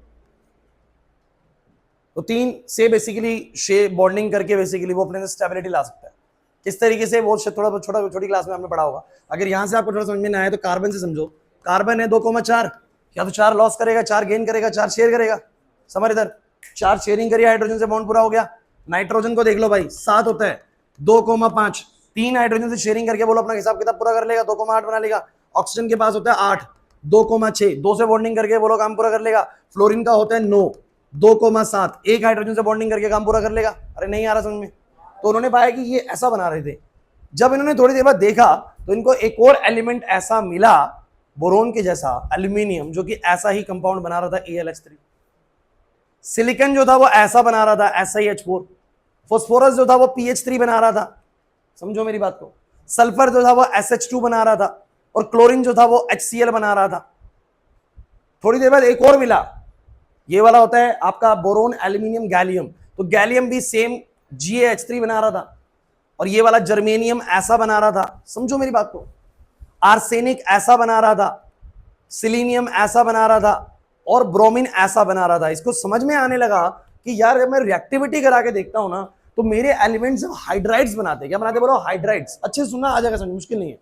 तो 3 से बेसिकली शेप बॉन्डिंग करके बेसिकली वो अपने स्टेबिलिटी ला सकता है। किस तरीके से, वो थोड़ा छोटी क्लास में हमने पढ़ा होगा। अगर यहां से आपको थोड़ा समझ में ना आए तो कार्बन से समझो, कार्बन है 2,4, या तो 4 लॉस करेगा, 4 गेन करेगा, 4 शेयर करेगा। समझ इधर, 4 शेयरिंग करिए, हाइड्रोजन से बॉन्ड पूरा हो गया। नाइट्रोजन को देख लो भाई, 7 होता है, 2,5, 3 हाइड्रोजन से शेयरिंग करके बोलो अपना हिसाब किताब पूरा कर लेगा, 2,8 बना लेगा। ऑक्सीजन के पास होता है 8, 2,6, 2 से बॉन्डिंग करके बोलो काम पूरा कर लेगा। फ्लोरीन का होता है 9, 2,7, एक हाइड्रोजन से बॉन्डिंग करके काम पूरा कर लेगा। अरे नहीं आ रहा समझ में? तो उन्होंने पाया कि ये ऐसा बना रहे थे। जब इन्होंने थोड़ी देर बाद देखा तो इनको एक और एलिमेंट ऐसा मिला बोरोन के जैसा, एल्यूमिनियम, जो कि ऐसा ही कंपाउंड बना रहा था AlH3। सिलिकॉन जो था वो ऐसा बना रहा था SiH4। फास्फोरस जो था वो PH3 बना रहा था। समझो मेरी बात को। सल्फर जो था वो SH2 बना रहा था और क्लोरीन जो था वो HCl बना रहा था। थोड़ी देर बाद एक और मिला, ये वाला होता है आपका बोरोन, एल्यूमिनियम, गैलियम। तो गैलियम भी सेम GaH3 बना रहा था और ये वाला जर्मेनियम ऐसा बना रहा था। समझो मेरी बात को। आर्सेनिक ऐसा बना रहा था, सिलीनियम ऐसा बना रहा था और ब्रोमीन ऐसा बना रहा था। इसको समझ में आने लगा कि यार जब मैं रिएक्टिविटी करा के देखता हूं ना तो मेरे एलिमेंट्स हाइड्राइड्स बनाते हैं। क्या बनाते बोलो, हाइड्राइड्स। अच्छे सुनना, आ जाएगा समझ, मुश्किल नहीं है।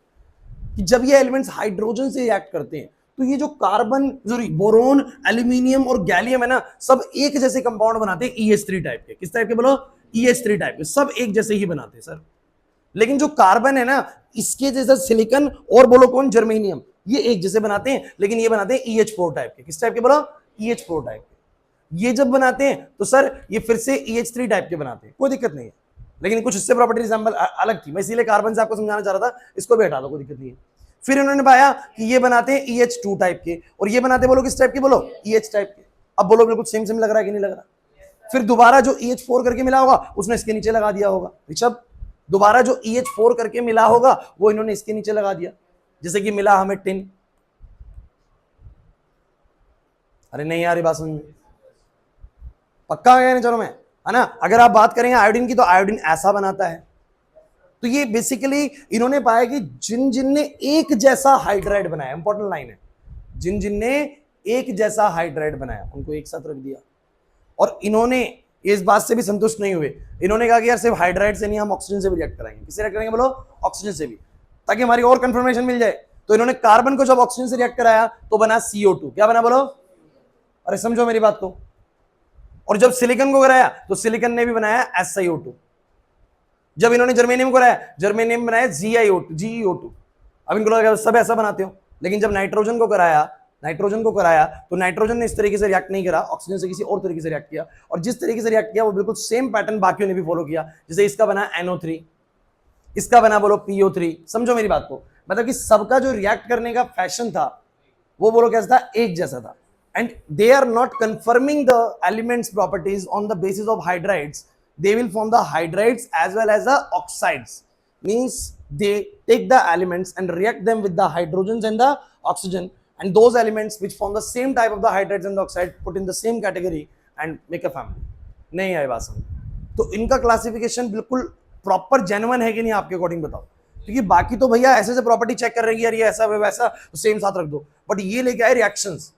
कि जब ये एलिमेंट्स हाइड्रोजन से रिएक्ट करते हैं तो ये जो कार्बन, सॉरी, बोरोन, एल्यूमिनियम और गैलियम है ना, सब एक जैसे कंपाउंड बनाते हैं EH3 टाइप के। किस टाइप के बोलो, EH3 टाइप के, सब एक जैसे ही बनाते हैं सर। लेकिन जो कार्बन है ना, इसके जैसा सिलिकॉन और बोलो कौन, जर्मेनियम, ये एक जैसे बनाते हैं, लेकिन ये बनाते हैं EH4 टाइप के। किस टाइप के बोलो, EH4 टाइप के। ये जब बनाते हैं तो सर ये फिर से EH3 टाइप के बनाते हैं, कोई दिक्कत नहीं है। लेकिन कुछ इससे प्रॉपर्टी एग्जाम्पल अलग थी, मैं इसीलिए कार्बन से आपको समझाना चाह रहा था, इसको भी हटा दो, कोई दिक्कत नहीं है। फिर उन्होंने पाया कि ये बनाते हैं EH2 टाइप के और ये बनाते बोलो किस टाइप के, बोलो EH टाइप के। अब बोलो बिल्कुल सेम सेम लग रहा है कि नहीं लग रहा? फिर दोबारा जो EH4 करके मिला होगा उसने इसके नीचे लगा दिया होगा। ऋषभ, दोबारा जो EH4 करके मिला होगा वो इन्होंने इसके नीचे लगा दिया। जैसे कि मिला हमें टिन। अरे नहीं यार ये बात समझ में पक्का आ गया नहीं? चलो मैं, है ना। अगर आप बात करेंगे आयोडीन की तो आयोडीन ऐसा बनाता है। तो ये बेसिकली इन्होंने पाया कि जिन जिन ने एक जैसा हाइड्राइड बनाया, इंपॉर्टेंट लाइन है, जिन जिन ने एक जैसा हाइड्राइड बनाया उनको एक साथ रख दिया। और इन्होंने इस बात से भी संतुष्ट नहीं हुए, इन्होंने कहा कि यार सिर्फ हाइड्राइड से नहीं, हम ऑक्सीजन से भी रिएक्ट कराएंगे। किससे रिएक्ट करेंगे बोलो, ऑक्सीजन से भी, ताकि हमारी और कंफर्मेशन मिल जाए। तो इन्होंने कार्बन को जब ऑक्सीजन से रिएक्ट कराया तो बना CO2। क्या बना बोलो, अरे समझो मेरी बात को। और जब सिलिकॉन को कराया तो सिलिकॉन ने भी बनाया SiO2। जब इन्होंने जर्मेनियम को कराया, जर्मेनियम बनाया GeO2। अब इनको लगा सब ऐसा बनाते हो। लेकिन जब नाइट्रोजन को कराया नाइट्रोजन को कराया तो नाइट्रोजन ने इस तरीके से रिएक्ट नहीं करा, ऑक्सीजन से किसी और तरीके से रिएक्ट किया, और जिस तरीके से रिएक्ट किया वो बिल्कुल सेम पैटर्न बाकियों ने भी फॉलो किया। जैसे इसका बना NO3, इसका बना बोलो PO3। समझो मेरी बात को, मतलब कि सबका जो रिएक्ट करने का फैशन था वो बोलो कैसा था, एक जैसा था। And they are not conforming the elements properties on the basis of hydrides, they will form the hydrides as well as the oxides, means they take the elements and react them with the hydrogens and the oxygen, and those elements which form the same type of the hydrides and the oxide put in the same category and make a family। नहीं आई बात समझ? तो इनका क्लासिफिकेशन बिल्कुल प्रॉपर जेन्युइन है कि नहीं आपके अकॉर्डिंग बताओ, क्योंकि बाकी तो भैया ऐसे से प्रॉपर्टी चेक कर रहे हैं यार ये ऐसा वैसा तो सेम साथ रख दो, बट ये लेके आए रिएक्शंस।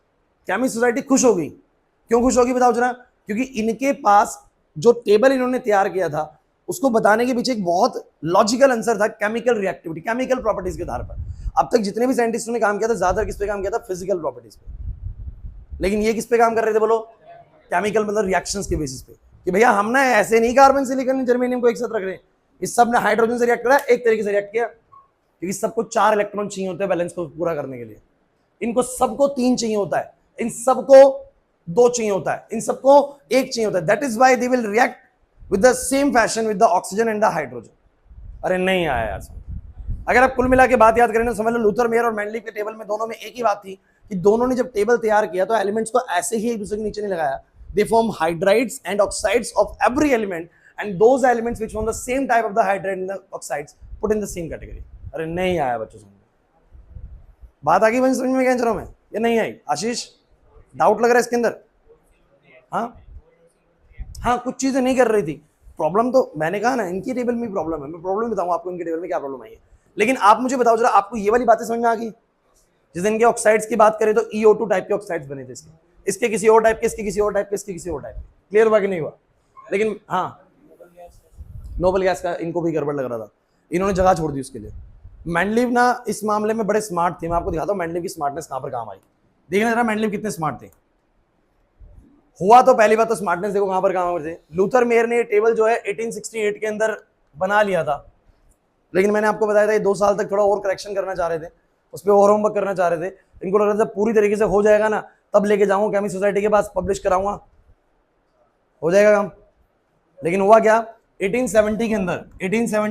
केमिस्ट सोसाइटी खुश हो गई। क्यों खुश होगी बताओ जरा? क्योंकि इनके पास जो टेबल इन्होंने तैयार किया था उसको बताने के पीछे एक बहुत लॉजिकल आंसर था, केमिकल रिएक्टिविटी, केमिकल प्रॉपर्टीज के आधार पर। अब तक जितने भी साइंटिस्टों ने काम किया था ज्यादातर किस पे काम किया था, फिजिकल प्रॉपर्टीज पे, लेकिन ये किस पे काम कर रहे थे बोलो, केमिकल मतलब रिएक्शंस के बेसिस पे, कि भैया हम ना ऐसे नहीं कार्बन सिलिकॉन जर्मेनियम को एक साथ रख रहे हैं, इस सब ने हाइड्रोजन से रिएक्ट करा, एक तरीके से रिएक्ट किया, क्योंकि सबको 4 इलेक्ट्रॉन चाहिए होते हैं बैलेंस को पूरा करने के लिए, इनको सबको 3 चाहिए होता है, इन सबको 2 चाहिए होता है, इन सबको 1 चाहिए होता है। That is why they will react with the same fashion with the oxygen and the hydrogen. अरे नहीं आया यार समझ। अगर आप कुल मिला के बात याद करें तो समझ लो लूथर मेयर और मेंडलीव के टेबल में दोनों में एक ही बात थी कि दोनों ने जब टेबल तैयार किया तो एलिमेंट्स को ऐसे ही एक दूसरे के नीचे नहीं लगाया, they form hydrides and oxides of every element and those elements which form the same type of the hydride and the oxides put in the same category. अरे नहीं आया बच्चों समझ, बात आ गई समझ में क्या चल रहा हूं मैं, ये नहीं आई? आशीष डाउट लग रहा है इसके अंदर? हाँ कुछ चीजें नहीं कर रही थी, प्रॉब्लम तो मैंने कहा ना इनकी टेबल में प्रॉब्लम है, मैं प्रॉब्लम बताऊं आपको इनके टेबल में क्या प्रॉब्लम आई है। लेकिन आप मुझे बताओ जरा, आपको ये वाली बातें समझ में आ गई? जिस दिन के ऑक्साइड्स की बात करें तो EO2 टाइप के ऑक्साइड्स बने थे इसके किसी और टाइप के, इसके किसी और टाइप के, इसके किसी और टाइप के। क्लियर हुआ कि नहीं हुआ? लेकिन हाँ नोबल गैस का इनको भी गड़बड़ लग रहा था, इन्होंने जगह छोड़ दी उसके लिए। मेंडलीव ना इस मामले में बड़े स्मार्ट थे, मैं आपको दिखाता हूँ मेंडलीव की स्मार्टनेस कहाँ पर काम आई। देखना जरा मेंडलीव कितने स्मार्ट थे। हुआ तो पहली बात तो स्मार्टनेस देखो कहां पर काम थे। लूथर मेयर ने टेबल जो है 1868 के अंदर बना लिया था, लेकिन मैंने आपको बताया था ये 2 साल तक थोड़ा और करेक्शन करना चाह रहे थे, उस पर और होमवर्क करना चाह रहे थे। इनको लग रहा था पूरी तरीके से हो जाएगा ना तब लेके जाऊंगा केमिस्ट सोसाइटी के पास, पब्लिश कराऊंगा, हो जाएगा काम। लेकिन हुआ क्या, 1870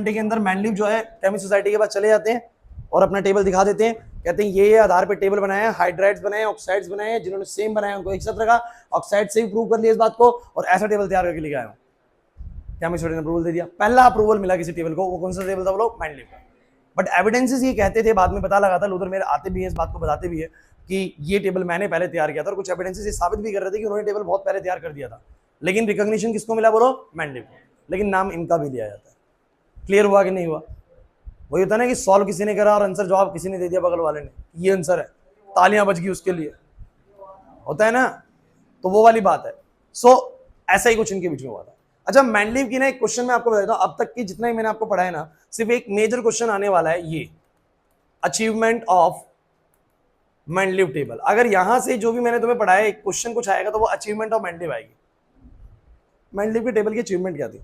के अंदर मेंडलीव जो है केमिस्ट सोसाइटी के पास चले जाते हैं और अपना टेबल दिखा देते हैं, कहते हैं ये आधार पे टेबल बनाया है, हाइड्राइड्स बनाए, ऑक्साइड्स बनाए, जिन्होंने सेम बनाया उनको एक साथ रखा, ऑक्साइड से भी प्रूव कर लिया इस बात को, और ऐसा टेबल तैयार करके लेके आया हूं। केमिस्ट ने अप्रूवल दे दिया, पहला अप्रूवल मिला किसी टेबल को, वो कौन सा टेबल था बोलो, मेंडलीव का। बट एविडेंसेस ये कहते थे, बाद में पता लगा था, लूथर मेयर आते भी है इस बात को बताते भी है कि ये टेबल मैंने पहले तैयार किया था, और कुछ एविडेंसेस ये साबित भी कर रहे थे कि उन्होंने टेबल बहुत पहले तैयार कर दिया था। लेकिन रिकॉग्निशन किसको मिला बोलो, मेंडलीव को, लेकिन नाम इनका भी लिया जाता है। क्लियर हुआ कि नहीं हुआ? वही होता है ना कि सॉल्व किसी ने करा और आंसर जवाब किसी ने दे दिया बगल वाले ने, ये आंसर है, तालियां बज गई उसके लिए, होता है ना, तो वो वाली बात है। सो ऐसा ही कुछ इनके बीच में हुआ था। अच्छा मेंडलीव की ना एक क्वेश्चन मैं आपको बताता हूं, अब तक की जितना ही मैंने आपको पढ़ा है ना, सिर्फ एक मेजर क्वेश्चन आने वाला है, ये अचीवमेंट ऑफ मेंडलीव टेबल। अगर यहां से जो भी मैंने तुम्हें पढ़ाया एक क्वेश्चन कुछ आएगा तो वो अचीवमेंट ऑफ मेंडलीव आएगी। मेंडलीव के टेबल की अचीवमेंट क्या थी?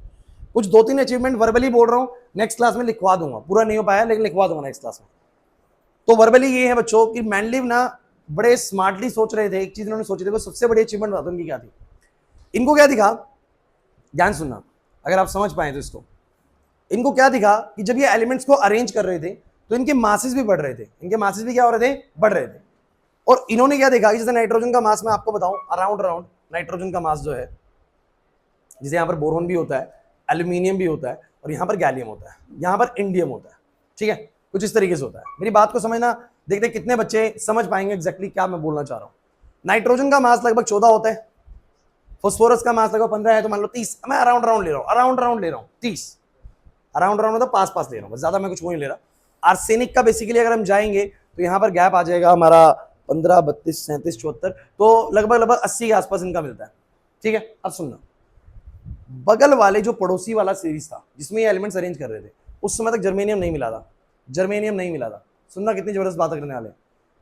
कुछ 2-3 अचीवमेंट वर्बली बोल रहा हूं, नेक्स्ट क्लास में लिखवा दूंगा, पूरा नहीं हो पाया लेकिन लिखवा दूंगा नेक्स्ट क्लास में। तो वर्बली ये है बच्चों कि मेंडलीव ना बड़े स्मार्टली सोच रहे थे, एक चीज इन्होंने सोची थी, वो सबसे बड़ी अचीवमेंट बता दो उनकी क्या थी। इनको क्या दिखा, ध्यान सुनना अगर आप समझ पाए तो इसको, इनको क्या दिखा कि जब ये एलिमेंट्स को अरेंज कर रहे थे तो इनके मासेस भी बढ़ रहे थे, इनके मासेस भी क्या हो रहे थे, बढ़ रहे थे। और इन्होंने क्या देखा कि जैसे नाइट्रोजन का मास मैं आपको बताऊं, अराउंड नाइट्रोजन का मास जो है, जैसे यहाँ पर बोरोन भी होता है, एल्यूमिनियम भी होता है, और यहाँ पर गैलियम होता है, यहाँ पर इंडियम होता है, ठीक है, कुछ इस तरीके से होता है। मेरी बात को समझना, देखते कितने बच्चे समझ पाएंगे एग्जैक्टली क्या मैं बोलना चाह रहा हूँ। नाइट्रोजन का मास लगभग 14 होता है, फॉस्फोरस का मास लगभग 15 है, तो मान लो 30, मैं अराउंड ले रहा हूँ 30, अराउंड मतलब पास ले रहा हूँ, ज्यादा मैं कुछ वो नहीं ले रहा। आर्सेनिक का बेसिकली अगर हम जाएंगे तो यहाँ पर गैप आ जाएगा हमारा 15, 32, 37, 74, तो लगभग 80 के आसपास इनका मिलता है, ठीक है। अब सुनना, बगल वाले जो पड़ोसी वाला सीरीज था जिसमें ये एलिमेंट्स अरेंज कर रहे थे, उस समय तक जर्मेनियम नहीं मिला था, सुनना कितनी जबरदस्त बात करने वाले,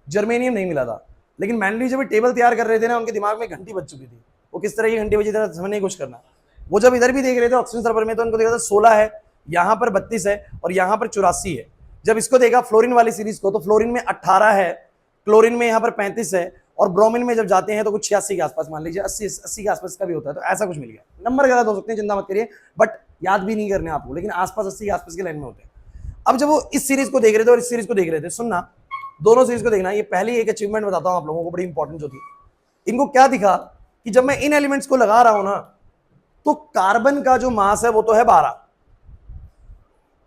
जर्मेनियम नहीं मिला था। लेकिन मेंडलीव जब टेबल तैयार कर रहे थे ना, उनके दिमाग में घंटी बज चुकी थी। वो किस तरह की घंटी बजी तरह समझने की कोशिश करना। वो जब इधर भी देख रहे थे ऑक्सीजन सर्वर में, तो उनको देखा था 16 है, यहाँ पर 32 है और यहाँ पर 84 है। जब इसको देखा फ्लोरीन वाली सीरीज को, तो फ्लोरीन में 18 है, क्लोरीन में यहाँ पर 35 है, और ब्रोमीन में जब जाते हैं तो कुछ 86 के आसपास, मान लीजिए 80 के आसपास का भी होता है, तो ऐसा कुछ मिल गया। नंबर गलत हो सकते हैं, चिंता मत करिए, बट याद भी नहीं करने आपको, लेकिन आसपास 80 के आसपास के लाइन में होते हैं। अब जब वो इस सीरीज को देख रहे थे और इस सीरीज को देख रहे थे, सुनना, दोनों सीरीज को देखना, ये पहली एक अचीवमेंट बताता हूं आप लोगों को, बड़ी इंपॉर्टेंट जो थी। इनको क्या दिखा कि जब मैं इन एलिमेंट्स को लगा रहा हूं ना, तो कार्बन का जो मास है वो तो है 12,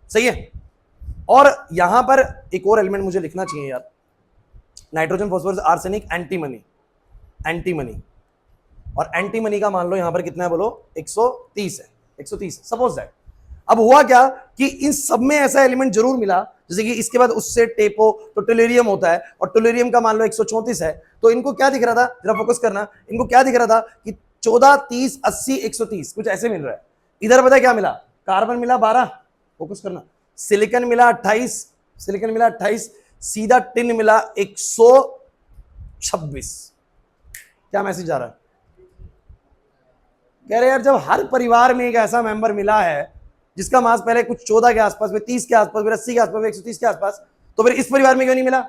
सही है, और यहां पर एक और एलिमेंट मुझे लिखना चाहिए यार, nitrogen, phosphorus, arsenic, antimony, antimony, और एंटीमनी का मान लो यहां पर कितना है, बोलो 130 है, 130 सपोज दैट। अब हुआ क्या कि इन सब में ऐसा एलिमेंट जरूर मिला, जैसे कि इसके बाद उससे टेपो, तो टुलेरियम होता है, और टुलेरियम का मान लो 134 है, तो इनको क्या दिख रहा था, जरा फोकस करना, इनको क्या दिख रहा था कि 14, 30, 80, 130 कुछ ऐसे मिल रहा है। इधर पता क्या मिला, कार्बन मिला 12, फोकस करना, सिलिकॉन मिला 28, सिलिकॉन मिला 28, सीधा टिन मिला 126। क्या मैसेज आ रहा है, कह रहे यार जब हर परिवार में एक ऐसा मेंबर मिला है जिसका मास पहले कुछ 14 के आसपास, फिर 30 के आसपास, फिर 80 के आसपास, 130 के आसपास, तो फिर इस परिवार में क्यों नहीं मिला?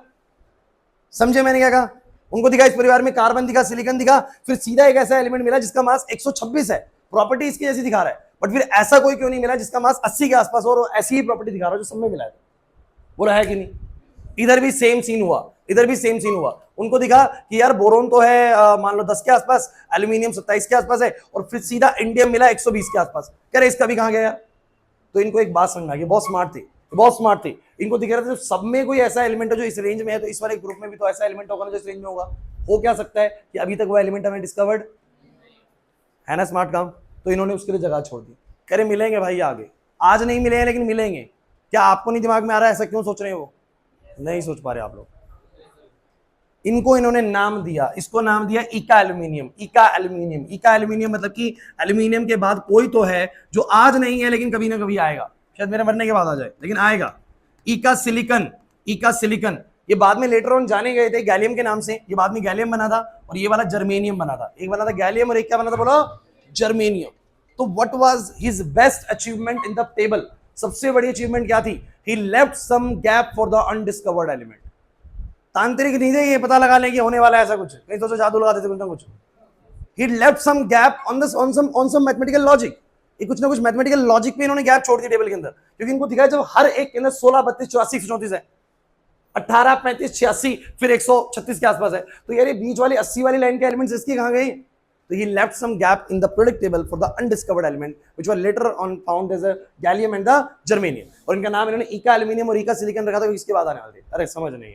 समझे मैंने क्या कहा? उनको दिखा इस परिवार में कार्बन दिखा, सिलिकॉन दिखा, फिर सीधा एक ऐसा एलिमेंट मिला जिसका मास 126 है, प्रॉपर्टी इसकी जैसी दिखा रहा है, बट फिर ऐसा कोई क्यों नहीं मिला जिसका मास 80 के आसपास और ऐसी ही प्रॉपर्टी दिखा रहा है जो सब में मिला है? बोला है कि नहीं? इधर भी सेम सीन हुआ, इधर भी सेम सीन हुआ। उनको दिखा कि यार बोरोन तो है मान लो 10 के आसपास, एल्यूमिनियम 27 के आसपास है, और फिर सीधा इंडियम मिला 120 के आसपास। कह रहे इसका भी कहां गया? तो इनको एक बात समझ आ गई, बहुत स्मार्ट थी, बहुत स्मार्ट थी। इनको दिख रहा था सब में कोई ऐसा एलिमेंट है जो इस रेंज में है, तो इस वाले ग्रुप में भी तो ऐसा एलिमेंट होगा ना जो इस रेंज में होगा। हो क्या सकता है कि अभी तक वो एलिमेंट हमें डिस्कवर्ड है ना, स्मार्ट काम। तो इन्होंने उसके लिए जगह छोड़ दी, कह रहे मिलेंगे भाई आगे, आज नहीं मिले हैं लेकिन मिलेंगे। क्या आपको नहीं दिमाग में आ रहा है, ऐसा क्यों सोच रहे हैं? वो नहीं सोच पा रहे आप लोग। इनको इन्होंने नाम दिया, इसको नाम दिया इका एल्यूमिनियम। इका एल्यूमिनियम, इका एल्यूमिनियम मतलब कि एल्यूमिनियम के बाद कोई तो है जो आज नहीं है लेकिन कभी ना कभी आएगा, शायद मेरे मरने के बाद आ जाए लेकिन आएगा। इका सिलिकन, इका सिलिकन, ये बाद में लेटर ऑन जाने गए थे गैलियम के नाम से, ये बाद में गैलियम बना था, और ये वाला जर्मेनियम बना था। एक बना था गैलियम और एक क्या बना था, बोलो जर्मेनियम। तो what was his best achievement in the table? सबसे बड़ी अचीवमेंट क्या थी? He left some gap for the undiscovered element. तांत्रिक नहीं थे ये पता लगा लें कि होने वाला है ऐसा कुछ, कहीं तो जादू लगा देते कुछ ना कुछ। He left some gap on some mathematical logic। ये कुछ ना कुछ मैथमेटिकल लॉजिक पे इन्होंने गैप छोड़ दी टेबल के अंदर, क्योंकि इनको दिखा जब हर एक के अंदर 16, 32, 84, 134 है, 18, 35, 86, फिर 136 के आसपास है, तो यार ये बीच वाली 80 वाली लाइन के एलिमेंट्स इसकी कहां गई? तो he left some gap in the periodic table for the undiscovered element which were later on found as a gallium and the germanium। और इनका नाम इन्होंने इका एल्यूमिनियम और इका सिलिकॉन रखा था, इसके बाद आने वाले थे। अरे समझ नहीं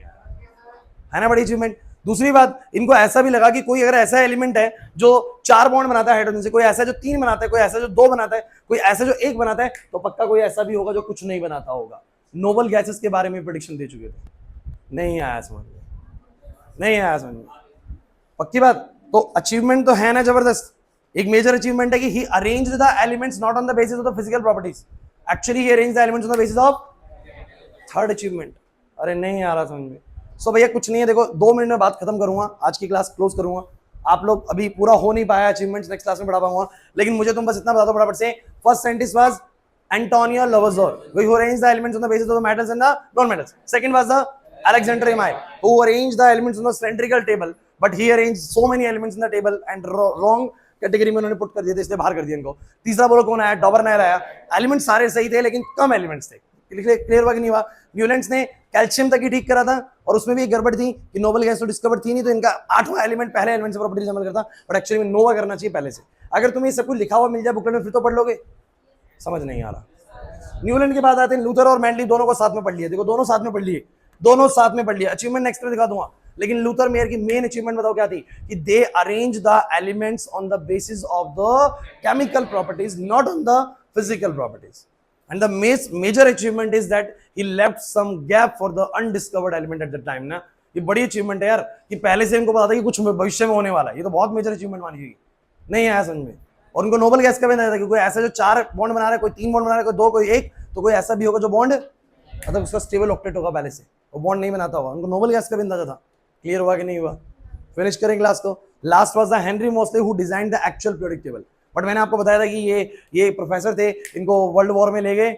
है ना, बड़ी अचीवमेंट। दूसरी बात, इनको ऐसा भी लगा कि कोई अगर ऐसा एलिमेंट है जो 4 बॉन्ड बनाता है हाइड्रोजन से, कोई ऐसा जो 3 बनाता है, कोई ऐसा जो 2 बनाता है, कोई ऐसा जो 1 बनाता है, तो पक्का कोई ऐसा भी होगा जो कुछ नहीं बनाता होगा। नोबल गैसेस के बारे में प्रेडिक्शन दे चुके थे, नहीं आया समझ में, नहीं आया समझ में, पक्की बात। तो अचीवमेंट तो है ना जबरदस्त। एक मेजर अचीवमेंट है कि he arranged the elements not on the basis of the physical properties, actually he arranged the elements on the basis of third achievement. अरे नहीं आ रहा समझ में। सो भैया कुछ नहीं है, देखो 2 मिनट में बात खत्म करूंगा, आज की क्लास क्लोज करूंगा। आप लोग अभी पूरा हो नहीं पाया अचीवमेंट्स, नेक्स्ट क्लास में पढ़ा पाऊंगा, लेकिन मुझे तुम बस इतना बता दो फटाफट से। First scientist was Antonio Lavoisier, who arranged the elements on the basis of the metals and the non-metals. Second was the Alexander Emile, who arranged the elements on the cylindrical table, but he arranged so many elements in the table and wrong category में उन्होंने पुट कर दिया थे, इसलिए बाहर कर दिया इनको। तीसरा बोलो कौन आया? डॉबरनेल आया। एलिमेंट्स सारे सही थे लेकिन कम एलिमेंट्स थे, क्लियर हुआ कि नहीं हुआ? न्यूलैंड्स ने कैल्शियम तक ही ठीक करा था, और उसमें भी एक गड़बड़ थी कि नोबल गैस तो डिस्कवर थी नहीं, तो इनका 8वां एलिमेंट पहले एलिमेंट से प्रॉपर्टी अमल करता, बट एक्चुअली में नोवा करना चाहिए पहले से। अगर तुम्हें सब कुछ लिखा हुआ मिल जाए बुकलेट में फिर तो पढ़ लोगे, समझ नहीं आ रहा। न्यूलैंड के बाद आते हैं लूथर और मैंडली, दोनों को साथ में पढ़ लिए। देखो दोनों साथ में पढ़ लिए, दोनों साथ में पढ़ लिए। अचीवमेंट नेक्स्ट में दिखा दूंगा, लेकिन लूथर मेयर की मेन अचीवमेंट बताओ क्या थी? कि they arrange the elements on the basis of the chemical properties, not on the physical properties. And the major achievement is that he left some gap for the undiscovered element at the time ना। ये बड़ी अचीवमेंट है यार, कि पहले से इनको पता था कि कुछ भविष्य में होने वाला है। ये तो बहुत मेजर अचीवमेंट मानी जाएगी। नहीं आया समझ में। और उनको नोबल गैस का भी नहीं था कि कोई ऐसा जो 4 बॉन्ड बना रहा है, कोई 3 बॉन्ड बना रहा है, कोई 2, कोई 1, तो कोई ऐसा भी होगा जो बॉन्ड मतलब उसका स्टेबल ऑक्टेट होगा पहले से, वो बॉन्ड नहीं बनाता होगा। उनको नोबल गैस का भी अंदाजा था। क्लियर हुआ कि नहीं हुआ? फिनिश करें क्लास को। Last was the Henry Moseley who designed the actual periodic table. But मैंने आपको बताया था कि ये प्रोफेसर थे, इनको वर्ल्ड वॉर में ले गए,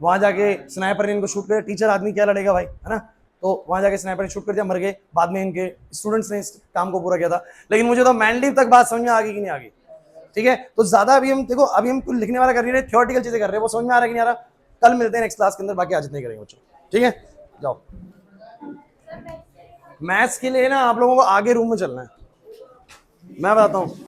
वहां जाके स्नाइपर ने इनको शूट किया। टीचर आदमी क्या लड़ेगा भाई, है ना? तो वहां जाके स्नाइपर ने शूट कर दिया, मर गए। बाद में इनके स्टूडेंट्स ने इस काम को पूरा किया था। लेकिन मुझे तो मैंडीव तक बात समझ में आ गई कि नहीं आ गई, ठीक है। तो ज्यादा अभी हम देखो, अभी हम कुछ लिखने वाला कर नहीं रहे, थ्योरेटिकल चीजें कर रहे हैं, वो समझ में आ रहा है कि नहीं आ रहा। कल मिलते हैं नेक्स्ट क्लास के अंदर, बाकी आज नहीं करेंगे बच्चों, ठीक है। जाओ, मैथ्स के लिए ना आप लोगों को आगे रूम में चलना है, मैं बताता हूँ।